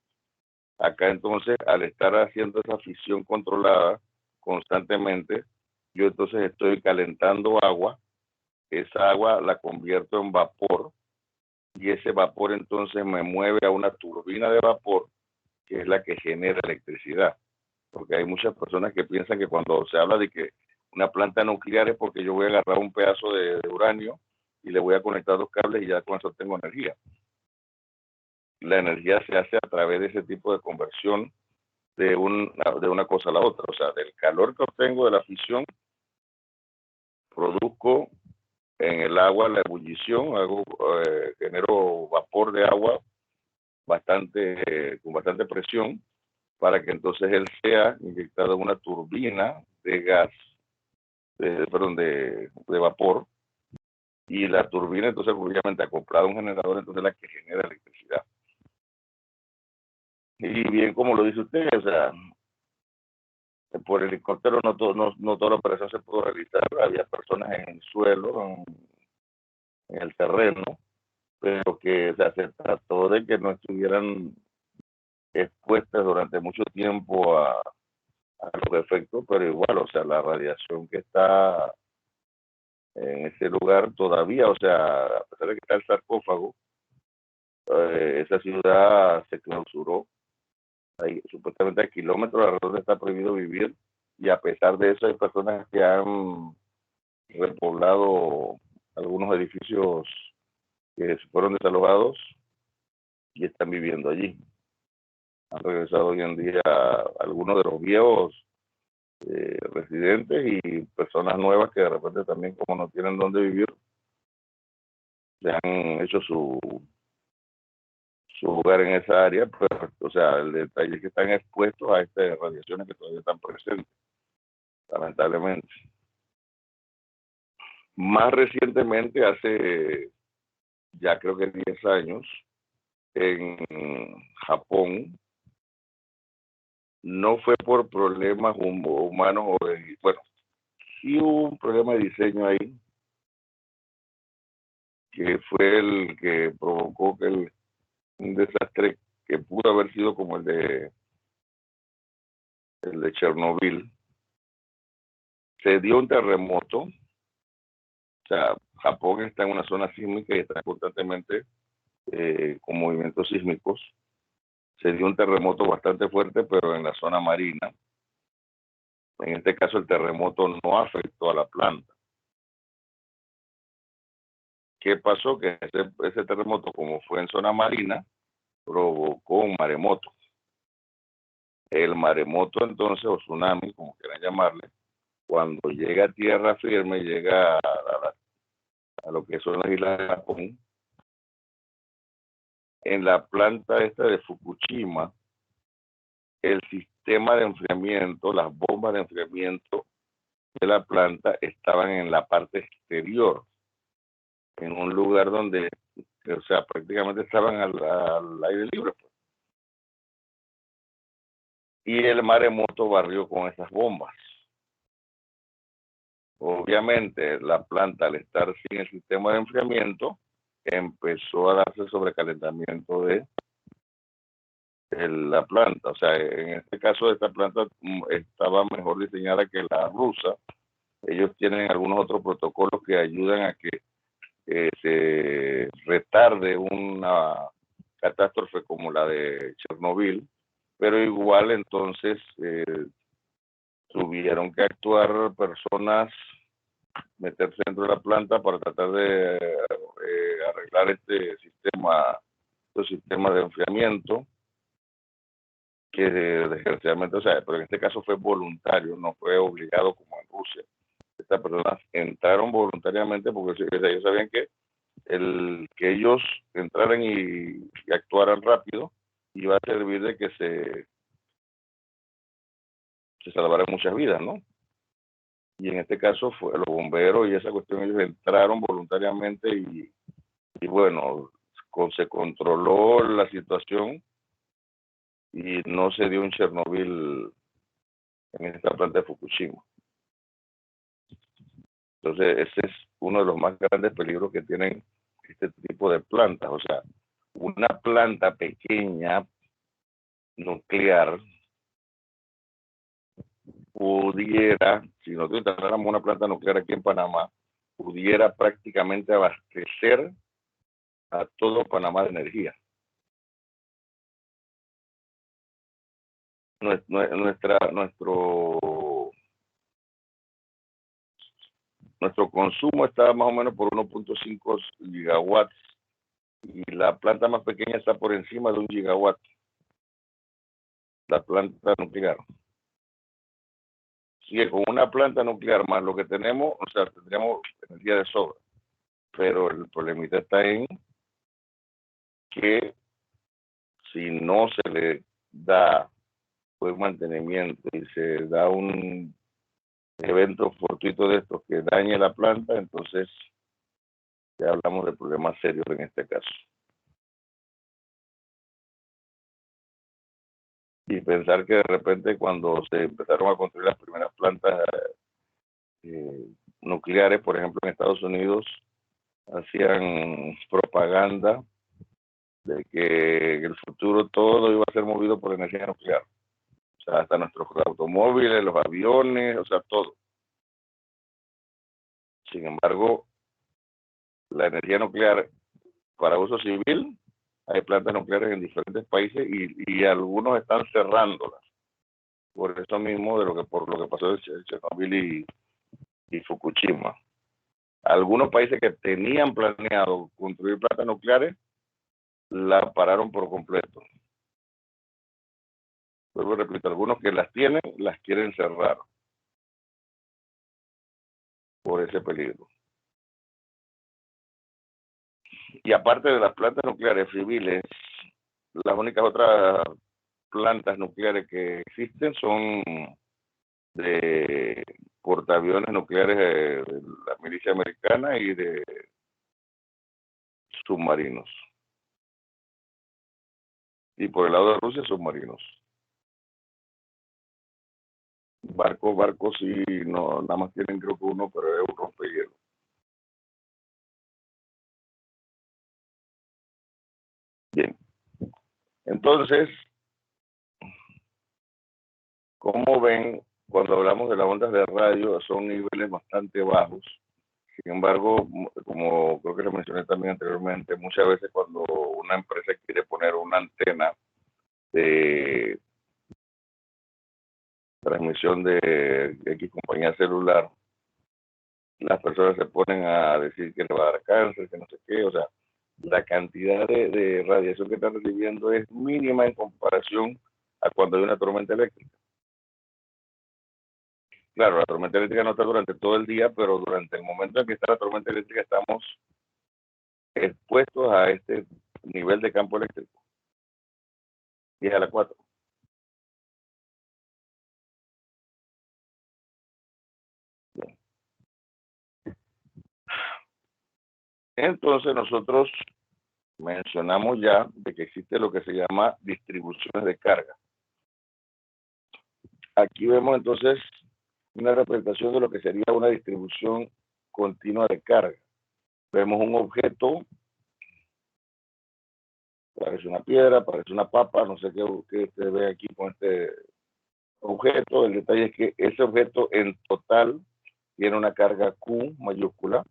Acá entonces, al estar haciendo esa fisión controlada constantemente, yo entonces estoy calentando agua, esa agua la convierto en vapor y ese vapor entonces me mueve a una turbina de vapor que es la que genera electricidad. Porque hay muchas personas que piensan que cuando se habla de que una planta nuclear es porque yo voy a agarrar un pedazo de uranio y le voy a conectar dos cables y ya con eso tengo energía. La energía se hace a través de ese tipo de conversión de una cosa a la otra. O sea, del calor que obtengo de la fisión, produzco en el agua la ebullición, genero vapor de agua con bastante presión para que entonces él sea inyectado en una turbina de gas, de vapor, y la turbina entonces obviamente acoplada a un generador, entonces la que genera electricidad. Y bien, como lo dice usted, o sea, por helicóptero no toda la operación se pudo realizar, había personas en el suelo, en el terreno, pero que o sea, se trató de que no estuvieran expuestas durante mucho tiempo a los efectos, pero igual, o sea, la radiación que está en ese lugar todavía, o sea, a pesar de que está el sarcófago, esa ciudad se clausuró. Supuestamente a kilómetros alrededor está prohibido vivir, y a pesar de eso hay personas que han repoblado algunos edificios que fueron desalojados y están viviendo allí. Han regresado hoy en día algunos de los viejos residentes y personas nuevas que de repente también, como no tienen dónde vivir, se han hecho su hogar en esa área, pero, o sea, el detalle es que están expuestos a estas radiaciones que todavía están presentes, lamentablemente. Más recientemente, hace ya creo que 10 años, en Japón, no fue por problemas humanos bueno, sí hubo un problema de diseño ahí, que fue el que provocó que un desastre que pudo haber sido como el de Chernobyl. Se dio un terremoto, o sea, Japón está en una zona sísmica y está constantemente con movimientos sísmicos. Se dio un terremoto bastante fuerte, pero en la zona marina. En este caso, el terremoto no afectó a la planta. ¿Qué pasó? Que ese terremoto, como fue en zona marina, provocó un maremoto. El maremoto, entonces, o tsunami, como quieran llamarle, cuando llega a tierra firme, llega a a lo que son las islas de Japón. En la planta esta de Fukushima, el sistema de enfriamiento, las bombas de enfriamiento de la planta estaban en la parte exterior, en un lugar donde, o sea, prácticamente estaban al aire libre. Pues. Y el maremoto barrió con esas bombas. Obviamente, la planta, al estar sin el sistema de enfriamiento, empezó a darse sobrecalentamiento de la planta. O sea, en este caso, esta planta estaba mejor diseñada que la rusa. Ellos tienen algunos otros protocolos que ayudan a que se retarde una catástrofe como la de Chernobyl, pero igual entonces tuvieron que actuar personas, meterse dentro de la planta para tratar de arreglar estos sistemas de enfriamiento que desgraciadamente, o sea, pero en este caso fue voluntario, no fue obligado como en Rusia. Estas personas entraron voluntariamente porque ellos sabían que que ellos entraran y actuaran rápido iba a servir de que se salvaran muchas vidas, ¿no? Y en este caso fue los bomberos y esa cuestión, ellos entraron voluntariamente y bueno, se controló la situación y no se dio un Chernobyl en esta planta de Fukushima. Entonces, ese es uno de los más grandes peligros que tienen este tipo de plantas. O sea, una planta pequeña, nuclear, pudiera, si nosotros instaláramos una planta nuclear aquí en Panamá, pudiera prácticamente abastecer a todo Panamá de energía. Nuestro consumo está más o menos por 1.5 gigawatts y la planta más pequeña está por encima de 1 gigawatt, la planta nuclear. Así que con una planta nuclear más lo que tenemos, o sea, tendríamos energía de sobra. Pero el problemita está en que si no se le da buen mantenimiento y se da un evento fortuito de estos que dañe la planta, entonces ya hablamos de problemas serios en este caso. Y pensar que de repente cuando se empezaron a construir las primeras plantas nucleares, por ejemplo en Estados Unidos, hacían propaganda de que en el futuro todo iba a ser movido por energía nuclear. O sea, hasta nuestros automóviles, los aviones, o sea, todo. Sin embargo, la energía nuclear para uso civil, hay plantas nucleares en diferentes países y algunos están cerrándolas. Por eso mismo, por lo que pasó en Chernobyl y Fukushima. Algunos países que tenían planeado construir plantas nucleares, la pararon por completo. Vuelvo a repetir, algunos que las tienen, las quieren cerrar por ese peligro. Y aparte de las plantas nucleares civiles, las únicas otras plantas nucleares que existen son de portaaviones nucleares de la milicia americana y de submarinos. Y por el lado de Rusia, submarinos. Barcos sí, no, nada más tienen creo que uno, pero es un rompehielo. Bien. Entonces, como ven, cuando hablamos de las ondas de radio, son niveles bastante bajos. Sin embargo, como creo que lo mencioné también anteriormente, muchas veces cuando una empresa quiere poner una antena de transmisión de X compañía celular, las personas se ponen a decir que le va a dar cáncer, que no sé qué, o sea, la cantidad de radiación que están recibiendo es mínima en comparación a cuando hay una tormenta eléctrica. Claro, la tormenta eléctrica no está durante todo el día, pero durante el momento en que está la tormenta eléctrica estamos expuestos a este nivel de campo eléctrico. 10 a la 4. Bien. Entonces nosotros mencionamos ya de que existe lo que se llama distribuciones de carga. Aquí vemos entonces una representación de lo que sería una distribución continua de carga. Vemos un objeto, parece una piedra, parece una papa, no sé qué usted ve aquí con este objeto. El detalle es que ese objeto en total tiene una carga Q mayúscula.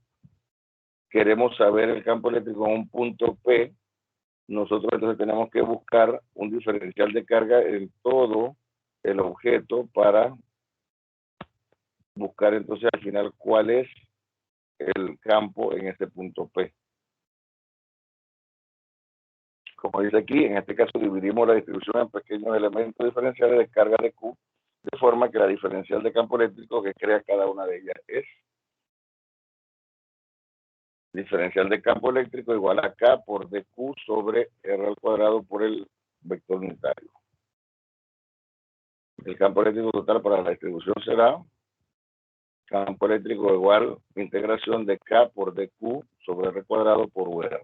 Queremos saber el campo eléctrico en un punto P. Nosotros entonces tenemos que buscar un diferencial de carga en todo el objeto para buscar entonces al final cuál es el campo en este punto P. Como dice aquí, en este caso dividimos la distribución en pequeños elementos diferenciales de carga de Q, de forma que la diferencial de campo eléctrico que crea cada una de ellas es diferencial de campo eléctrico igual a K por dQ sobre R al cuadrado por el vector unitario. El campo eléctrico total para la distribución será campo eléctrico igual integración de K por dQ sobre R cuadrado por UR.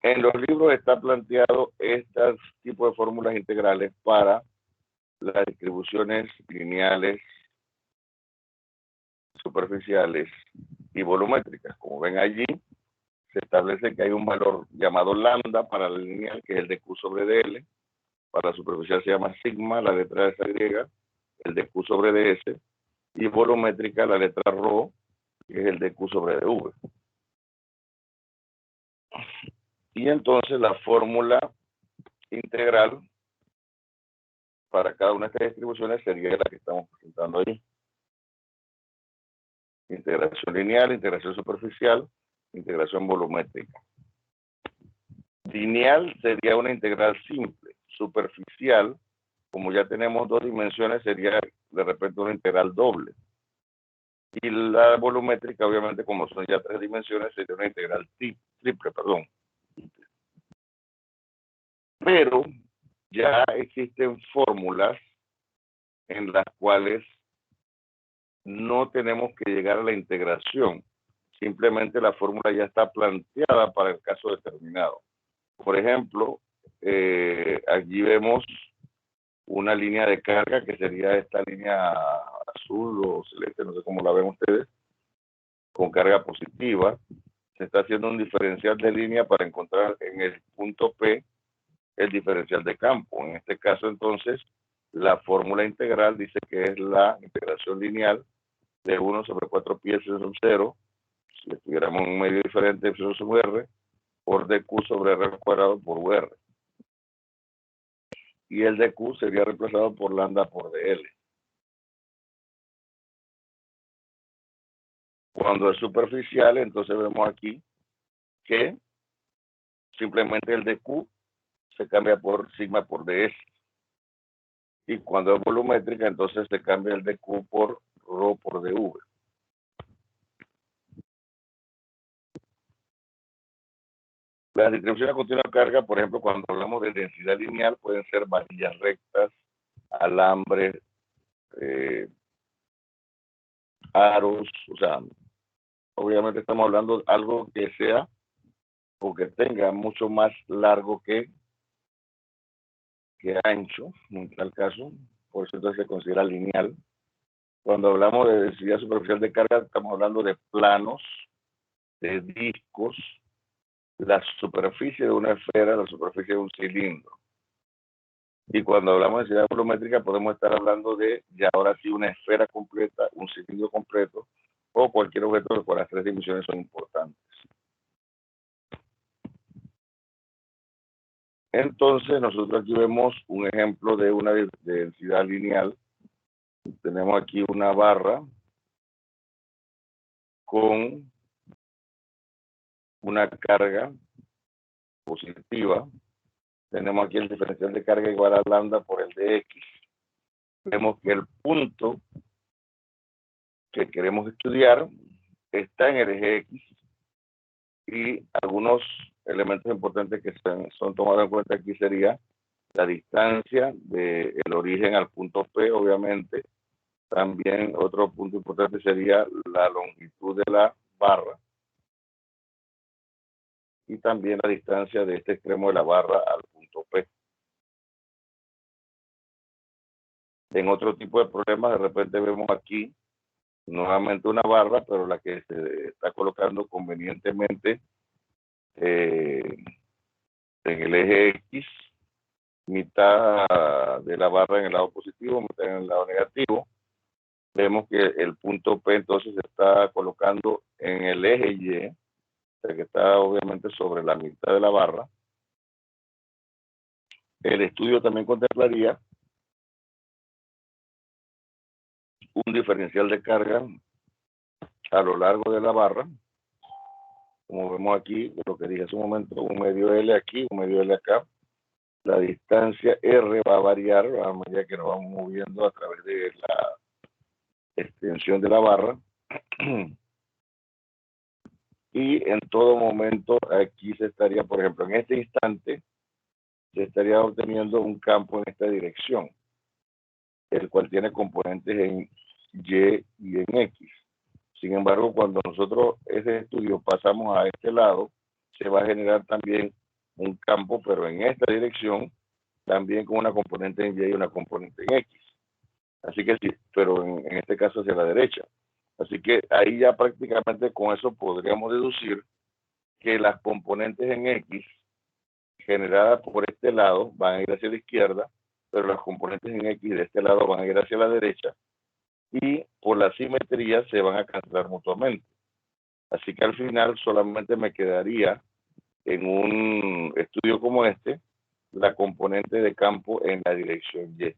En los libros está planteado este tipo de fórmulas integrales para las distribuciones lineales, superficiales y volumétricas. Como ven allí, se establece que hay un valor llamado lambda para la lineal, que es el de Q sobre dL. Para la superficial se llama sigma, la letra esa griega, el de Q sobre ds. Y volumétrica, la letra ρ, que es el de Q sobre dv. Y entonces la fórmula integral para cada una de estas distribuciones sería la que estamos presentando ahí. Integración lineal, integración superficial, integración volumétrica. Lineal sería una integral simple. Superficial, como ya tenemos dos dimensiones, sería de repente una integral doble. Y la volumétrica, obviamente, como son ya tres dimensiones, sería una integral triple, perdón. Pero ya existen fórmulas en las cuales no tenemos que llegar a la integración. Simplemente la fórmula ya está planteada para el caso determinado. Por ejemplo, allí vemos una línea de carga que sería esta línea azul o celeste, no sé cómo la ven ustedes, con carga positiva. Se está haciendo un diferencial de línea para encontrar en el punto P el diferencial de campo. En este caso, entonces, la fórmula integral dice que es la integración lineal de 1 sobre 4 pi epsilon 0, si estuviéramos en un medio diferente, epsilon sub r, por dq sobre r al cuadrado por UR. Y el dq sería reemplazado por lambda por dl. Cuando es superficial, entonces vemos aquí que simplemente el dq se cambia por sigma por ds. Y cuando es volumétrica, entonces se cambia el dq por ρ por dv. La distribución continua de carga, por ejemplo, cuando hablamos de densidad lineal, pueden ser varillas rectas, alambres, aros, o sea, obviamente estamos hablando de algo que sea o que tenga mucho más largo que ancho, en tal caso, por eso entonces se considera lineal. Cuando hablamos de densidad superficial de carga, estamos hablando de planos, de discos, la superficie de una esfera, la superficie de un cilindro. Y cuando hablamos de densidad volumétrica, podemos estar hablando de, ya ahora sí, una esfera completa, un cilindro completo, o cualquier objeto de cual las tres dimensiones son importantes. Entonces, nosotros aquí vemos un ejemplo de una densidad lineal. Tenemos aquí una barra con una carga positiva. Tenemos aquí el diferencial de carga igual a lambda por el de x. vemos que el punto que queremos estudiar está en el eje X y algunos elementos importantes que son tomados en cuenta aquí sería la distancia del origen al punto P, obviamente. También otro punto importante sería la longitud de la barra y también la distancia de este extremo de la barra al punto P. En otro tipo de problemas, de repente vemos aquí nuevamente una barra, pero la que se está colocando convenientemente en el eje X, mitad de la barra en el lado positivo, mitad en el lado negativo. Vemos que el punto P entonces se está colocando en el eje Y, o sea que está obviamente sobre la mitad de la barra. El estudio también contemplaría un diferencial de carga a lo largo de la barra, como vemos aquí, lo que dije hace un momento, un medio L aquí, un medio L acá. La distancia R va a variar a medida que nos vamos moviendo a través de la extensión de la barra. Y en todo momento aquí se estaría, por ejemplo, en este instante, se estaría obteniendo un campo en esta dirección, el cual tiene componentes en Y y en X. Sin embargo, cuando nosotros ese estudio pasamos a este lado, se va a generar también un campo, pero en esta dirección, también con una componente en Y y una componente en X. Así que sí, pero en este caso hacia la derecha. Así que ahí ya prácticamente con eso podríamos deducir que las componentes en X generadas por este lado van a ir hacia la izquierda, pero las componentes en X de este lado van a ir hacia la derecha y por la simetría se van a cancelar mutuamente. Así que al final solamente me quedaría en un estudio como este la componente de campo en la dirección Y.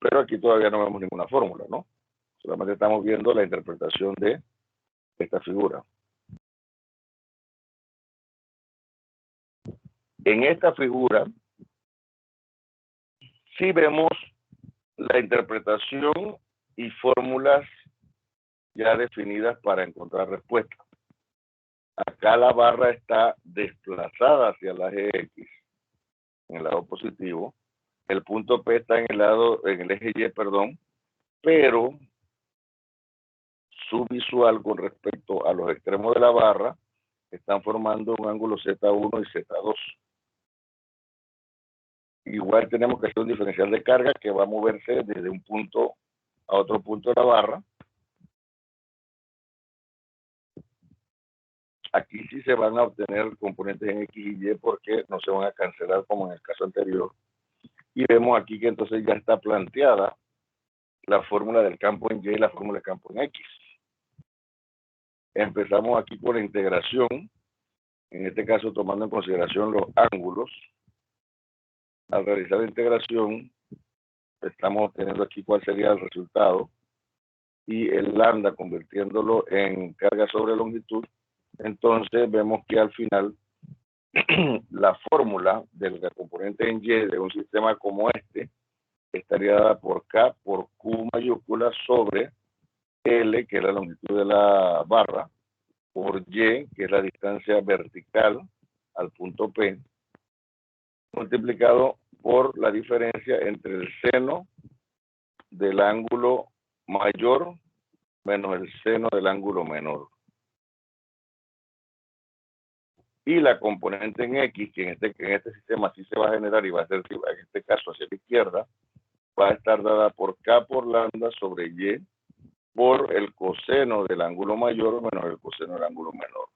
Pero aquí todavía no vemos ninguna fórmula, ¿no? Solamente estamos viendo la interpretación de esta figura. En esta figura sí vemos la interpretación y fórmulas ya definidas para encontrar respuestas. Acá la barra está desplazada hacia el eje X, en el lado positivo. El punto P está en el eje Y, perdón, pero su visual con respecto a los extremos de la barra están formando un ángulo Z1 y Z2. Igual tenemos que hacer un diferencial de carga que va a moverse desde un punto a otro punto de la barra. Aquí sí se van a obtener componentes en X y Y porque no se van a cancelar como en el caso anterior. Y vemos aquí que entonces ya está planteada la fórmula del campo en Y y la fórmula del campo en X. Empezamos aquí con la integración, en este caso tomando en consideración los ángulos. Al realizar la integración, estamos obteniendo aquí cuál sería el resultado y el lambda convirtiéndolo en carga sobre longitud. Entonces vemos que al final la fórmula de la componente en Y de un sistema como este estaría dada por K por Q mayúscula sobre L, que es la longitud de la barra, por Y, que es la distancia vertical al punto P, multiplicado por la diferencia entre el seno del ángulo mayor menos el seno del ángulo menor. Y la componente en X, que en este sistema sí se va a generar y va a ser, en este caso, hacia la izquierda, va a estar dada por K por lambda sobre Y por el coseno del ángulo mayor menos el coseno del ángulo menor.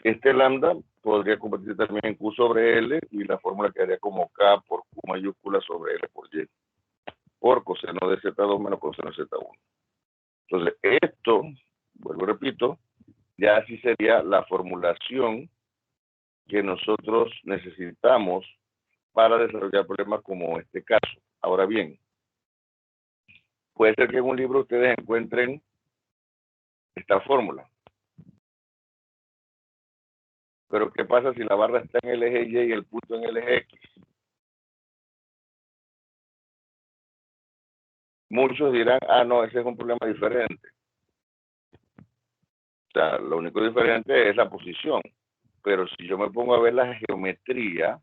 Este lambda podría convertirse también en Q sobre L y la fórmula quedaría como K por Q mayúscula sobre L por Y, por coseno de Z2 menos coseno de Z1. Entonces, esto, vuelvo y repito, ya sí sería la formulación que nosotros necesitamos para desarrollar problemas como este caso. Ahora bien, puede ser que en un libro ustedes encuentren esta fórmula. Pero ¿qué pasa si la barra está en el eje Y y el punto en el eje X? Muchos dirán, ah, no, ese es un problema diferente. O sea, lo único diferente es la posición. Pero si yo me pongo a ver la geometría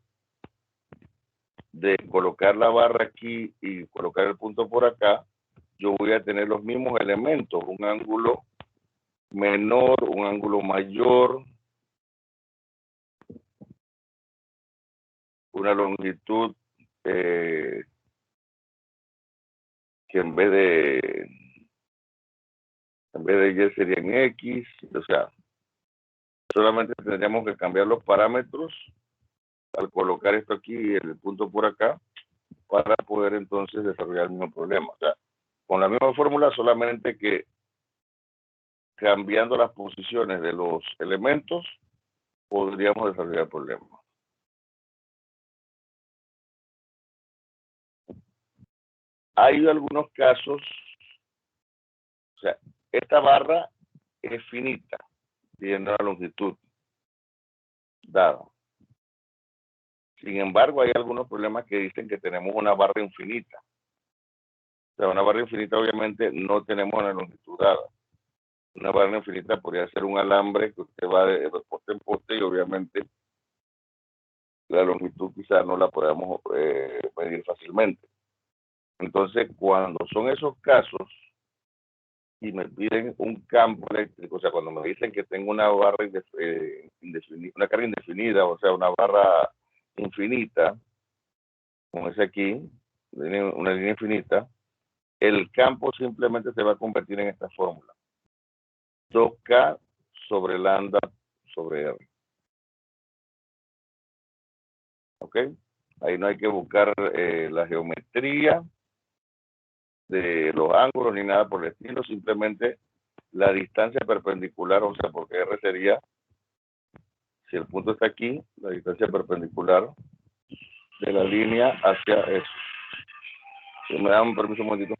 de colocar la barra aquí y colocar el punto por acá, yo voy a tener los mismos elementos, un ángulo menor, un ángulo mayor, una longitud que en vez de Y sería en X, o sea, solamente tendríamos que cambiar los parámetros al colocar esto aquí y el punto por acá para poder entonces desarrollar el mismo problema. O sea, con la misma fórmula, solamente que cambiando las posiciones de los elementos podríamos desarrollar el problema. Hay algunos casos, o sea, esta barra es finita, tiene una longitud dada. Sin embargo, hay algunos problemas que dicen que tenemos una barra infinita. O sea, una barra infinita obviamente no tenemos una longitud dada. Una barra infinita podría ser un alambre que usted va de poste en poste y obviamente la longitud quizás no la podamos medir fácilmente. Entonces, cuando son esos casos y me piden un campo eléctrico, o sea, cuando me dicen que tengo una barra indefinida, una carga indefinida, o sea, una barra infinita, como es aquí, una línea infinita, el campo simplemente se va a convertir en esta fórmula. 2K sobre lambda sobre R. ¿Ok? Ahí no hay que buscar la geometría de los ángulos ni nada por el estilo, simplemente la distancia perpendicular, o sea, porque R sería, si el punto está aquí, la distancia perpendicular de la línea hacia eso. Si me dan un permiso un momentito.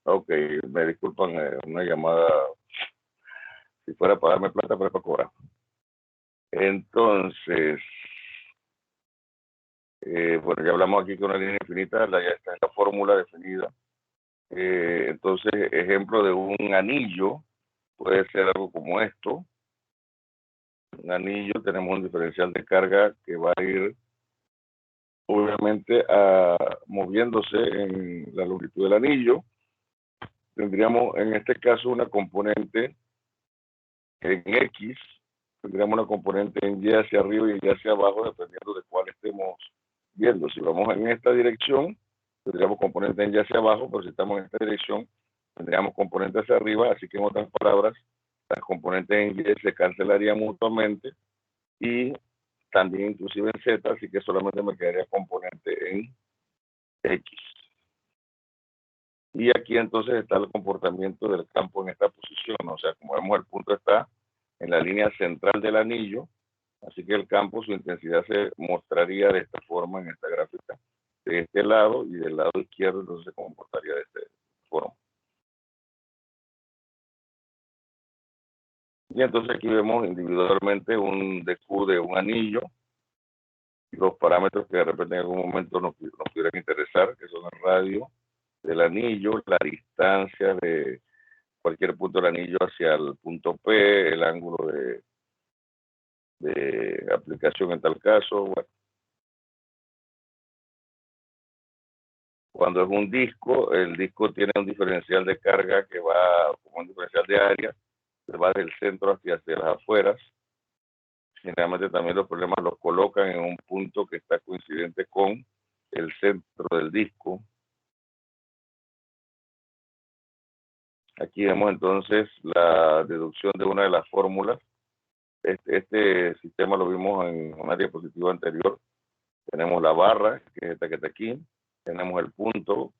Ok, me disculpan, una llamada, si fuera para darme plata, pero es para cobrar. Entonces, bueno, ya hablamos aquí con una línea infinita, ya está la fórmula definida. Entonces, ejemplo de un anillo puede ser algo como esto. Un anillo, tenemos un diferencial de carga que va a ir obviamente moviéndose en la longitud del anillo. Tendríamos en este caso una componente en X, tendríamos una componente en Y hacia arriba y Y hacia abajo, dependiendo de cuál estemos viendo. Si vamos en esta dirección, tendríamos componente en Y hacia abajo, pero si estamos en esta dirección, tendríamos componente hacia arriba. Así que en otras palabras, las componentes en Y se cancelarían mutuamente y también inclusive en Z, así que solamente me quedaría componente en X. Y aquí entonces está el comportamiento del campo en esta posición. O sea, como vemos, el punto está en la línea central del anillo, así que el campo, su intensidad se mostraría de esta forma en esta gráfica. De este lado y del lado izquierdo, entonces se comportaría de esta forma. Y entonces aquí vemos individualmente un DQ de un anillo, los parámetros que de repente en algún momento nos pudieran interesar, que son el radio del anillo, la distancia de cualquier punto del anillo hacia el punto P, el ángulo de aplicación en tal caso. Bueno. Cuando es un disco, el disco tiene un diferencial de carga que va como un diferencial de área, que va del centro hacia las afueras. Generalmente también los problemas los colocan en un punto que está coincidente con el centro del disco. Aquí vemos entonces la deducción de una de las fórmulas. Este sistema lo vimos en una diapositiva anterior. Tenemos la barra, que es esta que está aquí. Tenemos el punto,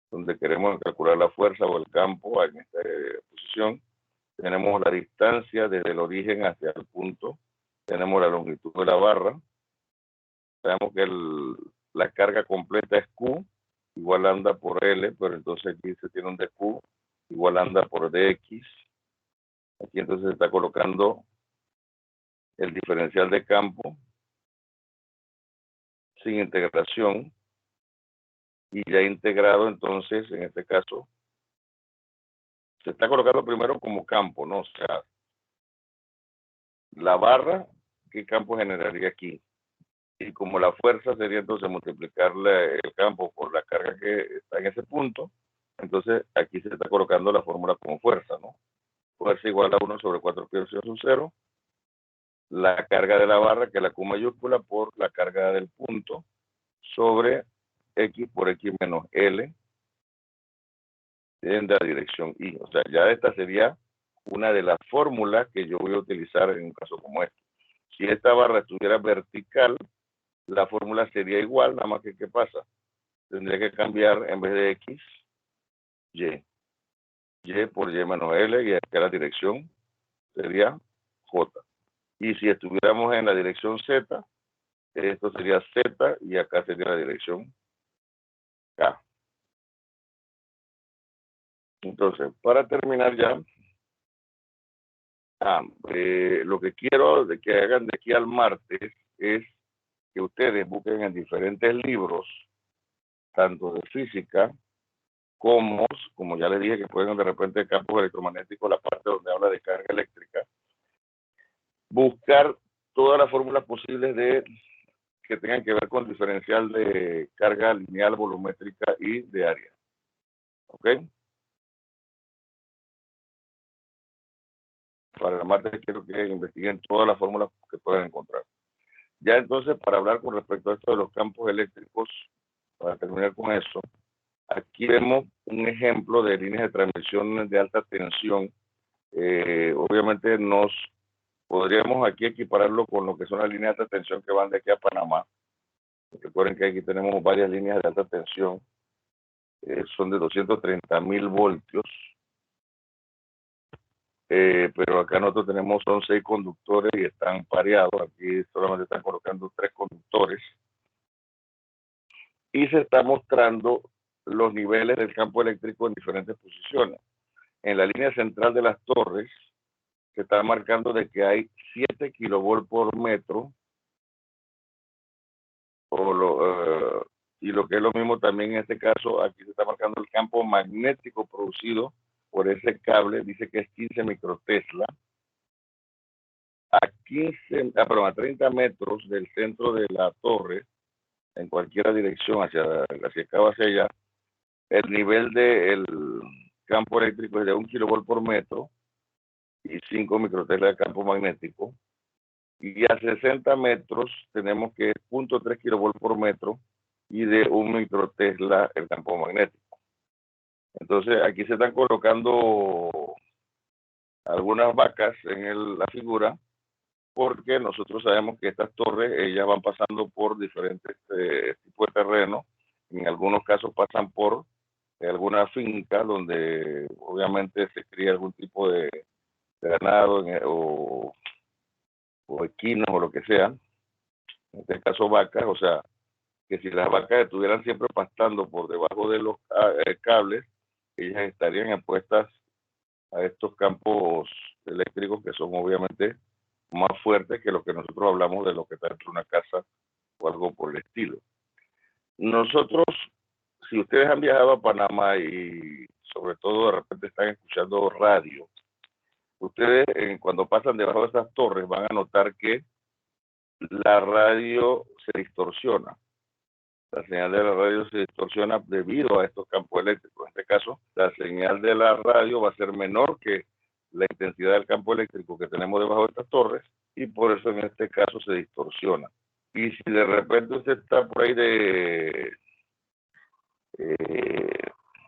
donde queremos calcular la fuerza o el campo en esta posición. Tenemos la distancia desde el origen hacia el punto. Tenemos la longitud de la barra. Sabemos que la carga completa es Q, igual anda por L, pero entonces aquí se tiene un DQ, igual anda por DX. Aquí entonces se está colocando el diferencial de campo sin integración, y ya integrado, entonces en este caso se está colocando primero como campo, ¿no? O sea, la barra, ¿qué campo generaría aquí? Y como la fuerza sería entonces multiplicarle el campo por la carga que está en ese punto, entonces aquí se está colocando la fórmula como fuerza, ¿no? Fuerza igual a 1 sobre 4 pi sobre 0. La carga de la barra, que es la Q mayúscula, por la carga del punto, sobre X por X menos L en la dirección Y. O sea, ya esta sería una de las fórmulas que yo voy a utilizar en un caso como este. Si esta barra estuviera vertical, la fórmula sería igual, nada más que ¿qué pasa? Tendría que cambiar en vez de X, Y. Y por Y menos L, y acá la dirección sería J. Y si estuviéramos en la dirección Z, esto sería Z y acá sería la dirección K. Entonces, para terminar ya, lo que quiero de que hagan de aquí al martes es que ustedes busquen en diferentes libros, tanto de física como ya les dije, que pueden de repente campos electromagnéticos, la parte donde habla de carga eléctrica, buscar todas las fórmulas posibles que tengan que ver con diferencial de carga lineal, volumétrica y de área. ¿Ok? Para el martes quiero que investiguen todas las fórmulas que puedan encontrar. Ya entonces, para hablar con respecto a esto de los campos eléctricos, para terminar con eso, aquí vemos un ejemplo de líneas de transmisión de alta tensión. Obviamente podríamos aquí equipararlo con lo que son las líneas de alta tensión que van de aquí a Panamá. Recuerden que aquí tenemos varias líneas de alta tensión. Son de 230.000 voltios. Pero acá nosotros son 6 conductores y están pareados. Aquí solamente están colocando 3 conductores. Y se está mostrando los niveles del campo eléctrico en diferentes posiciones. En la línea central de las torres se está marcando de que hay 7 kilovolts por metro, y lo que es lo mismo también en este caso, aquí se está marcando el campo magnético producido por ese cable, dice que es 15 microtesla, a 30 metros del centro de la torre, en cualquier dirección, hacia acá o hacia allá, el nivel del campo eléctrico es de 1 kilovolt por metro y 5 microtesla de campo magnético. Y a 60 metros tenemos que es 0.3 kilovolt por metro y de 1 microtesla el campo magnético. Entonces aquí se están colocando algunas vacas en la figura, porque nosotros sabemos que estas torres, ellas van pasando por diferentes tipos de terreno. En algunos casos pasan por alguna finca donde obviamente se cría algún tipo de ganado o equinos o lo que sea, en este caso vacas, o sea, que si las vacas estuvieran siempre pastando por debajo de los cables, ellas estarían expuestas a estos campos eléctricos que son obviamente más fuertes que lo que nosotros hablamos de lo que está dentro de una casa o algo por el estilo. Nosotros, si ustedes han viajado a Panamá y sobre todo de repente están escuchando radio, ustedes cuando pasan debajo de esas torres van a notar que la radio se distorsiona. La señal de la radio se distorsiona debido a estos campos eléctricos. En este caso, la señal de la radio va a ser menor que la intensidad del campo eléctrico que tenemos debajo de estas torres, y por eso en este caso se distorsiona. Y si de repente usted está por ahí de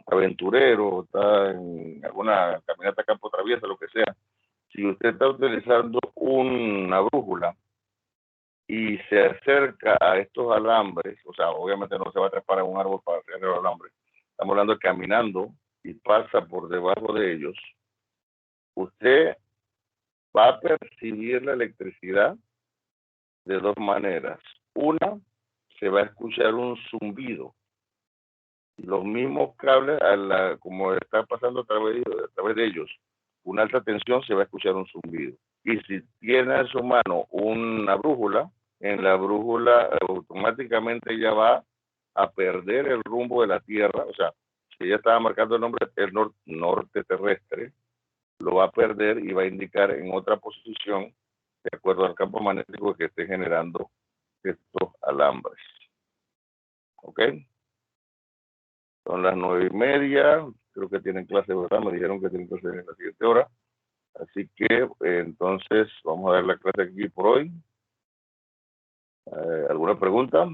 aventurero, está en alguna caminata campo traviesa, lo que sea, si usted está utilizando una brújula y se acerca a estos alambres, o sea, obviamente no se va a trepar a un árbol para hacer el alambre, estamos hablando de caminando y pasa por debajo de ellos, usted va a percibir la electricidad de dos maneras. Una, se va a escuchar un zumbido. Los mismos cables, como está pasando a través de ellos, una alta tensión, se va a escuchar un zumbido. Y si tiene en su mano una brújula, en la brújula automáticamente ella va a perder el rumbo de la Tierra, o sea, si ella estaba marcando el norte terrestre, lo va a perder y va a indicar en otra posición de acuerdo al campo magnético que esté generando estos alambres. ¿Ok? Son las 9:30, creo que tienen clase, ¿verdad? Me dijeron que tienen clase en la siguiente hora. Así que entonces vamos a dar la clase aquí por hoy. ¿Alguna pregunta?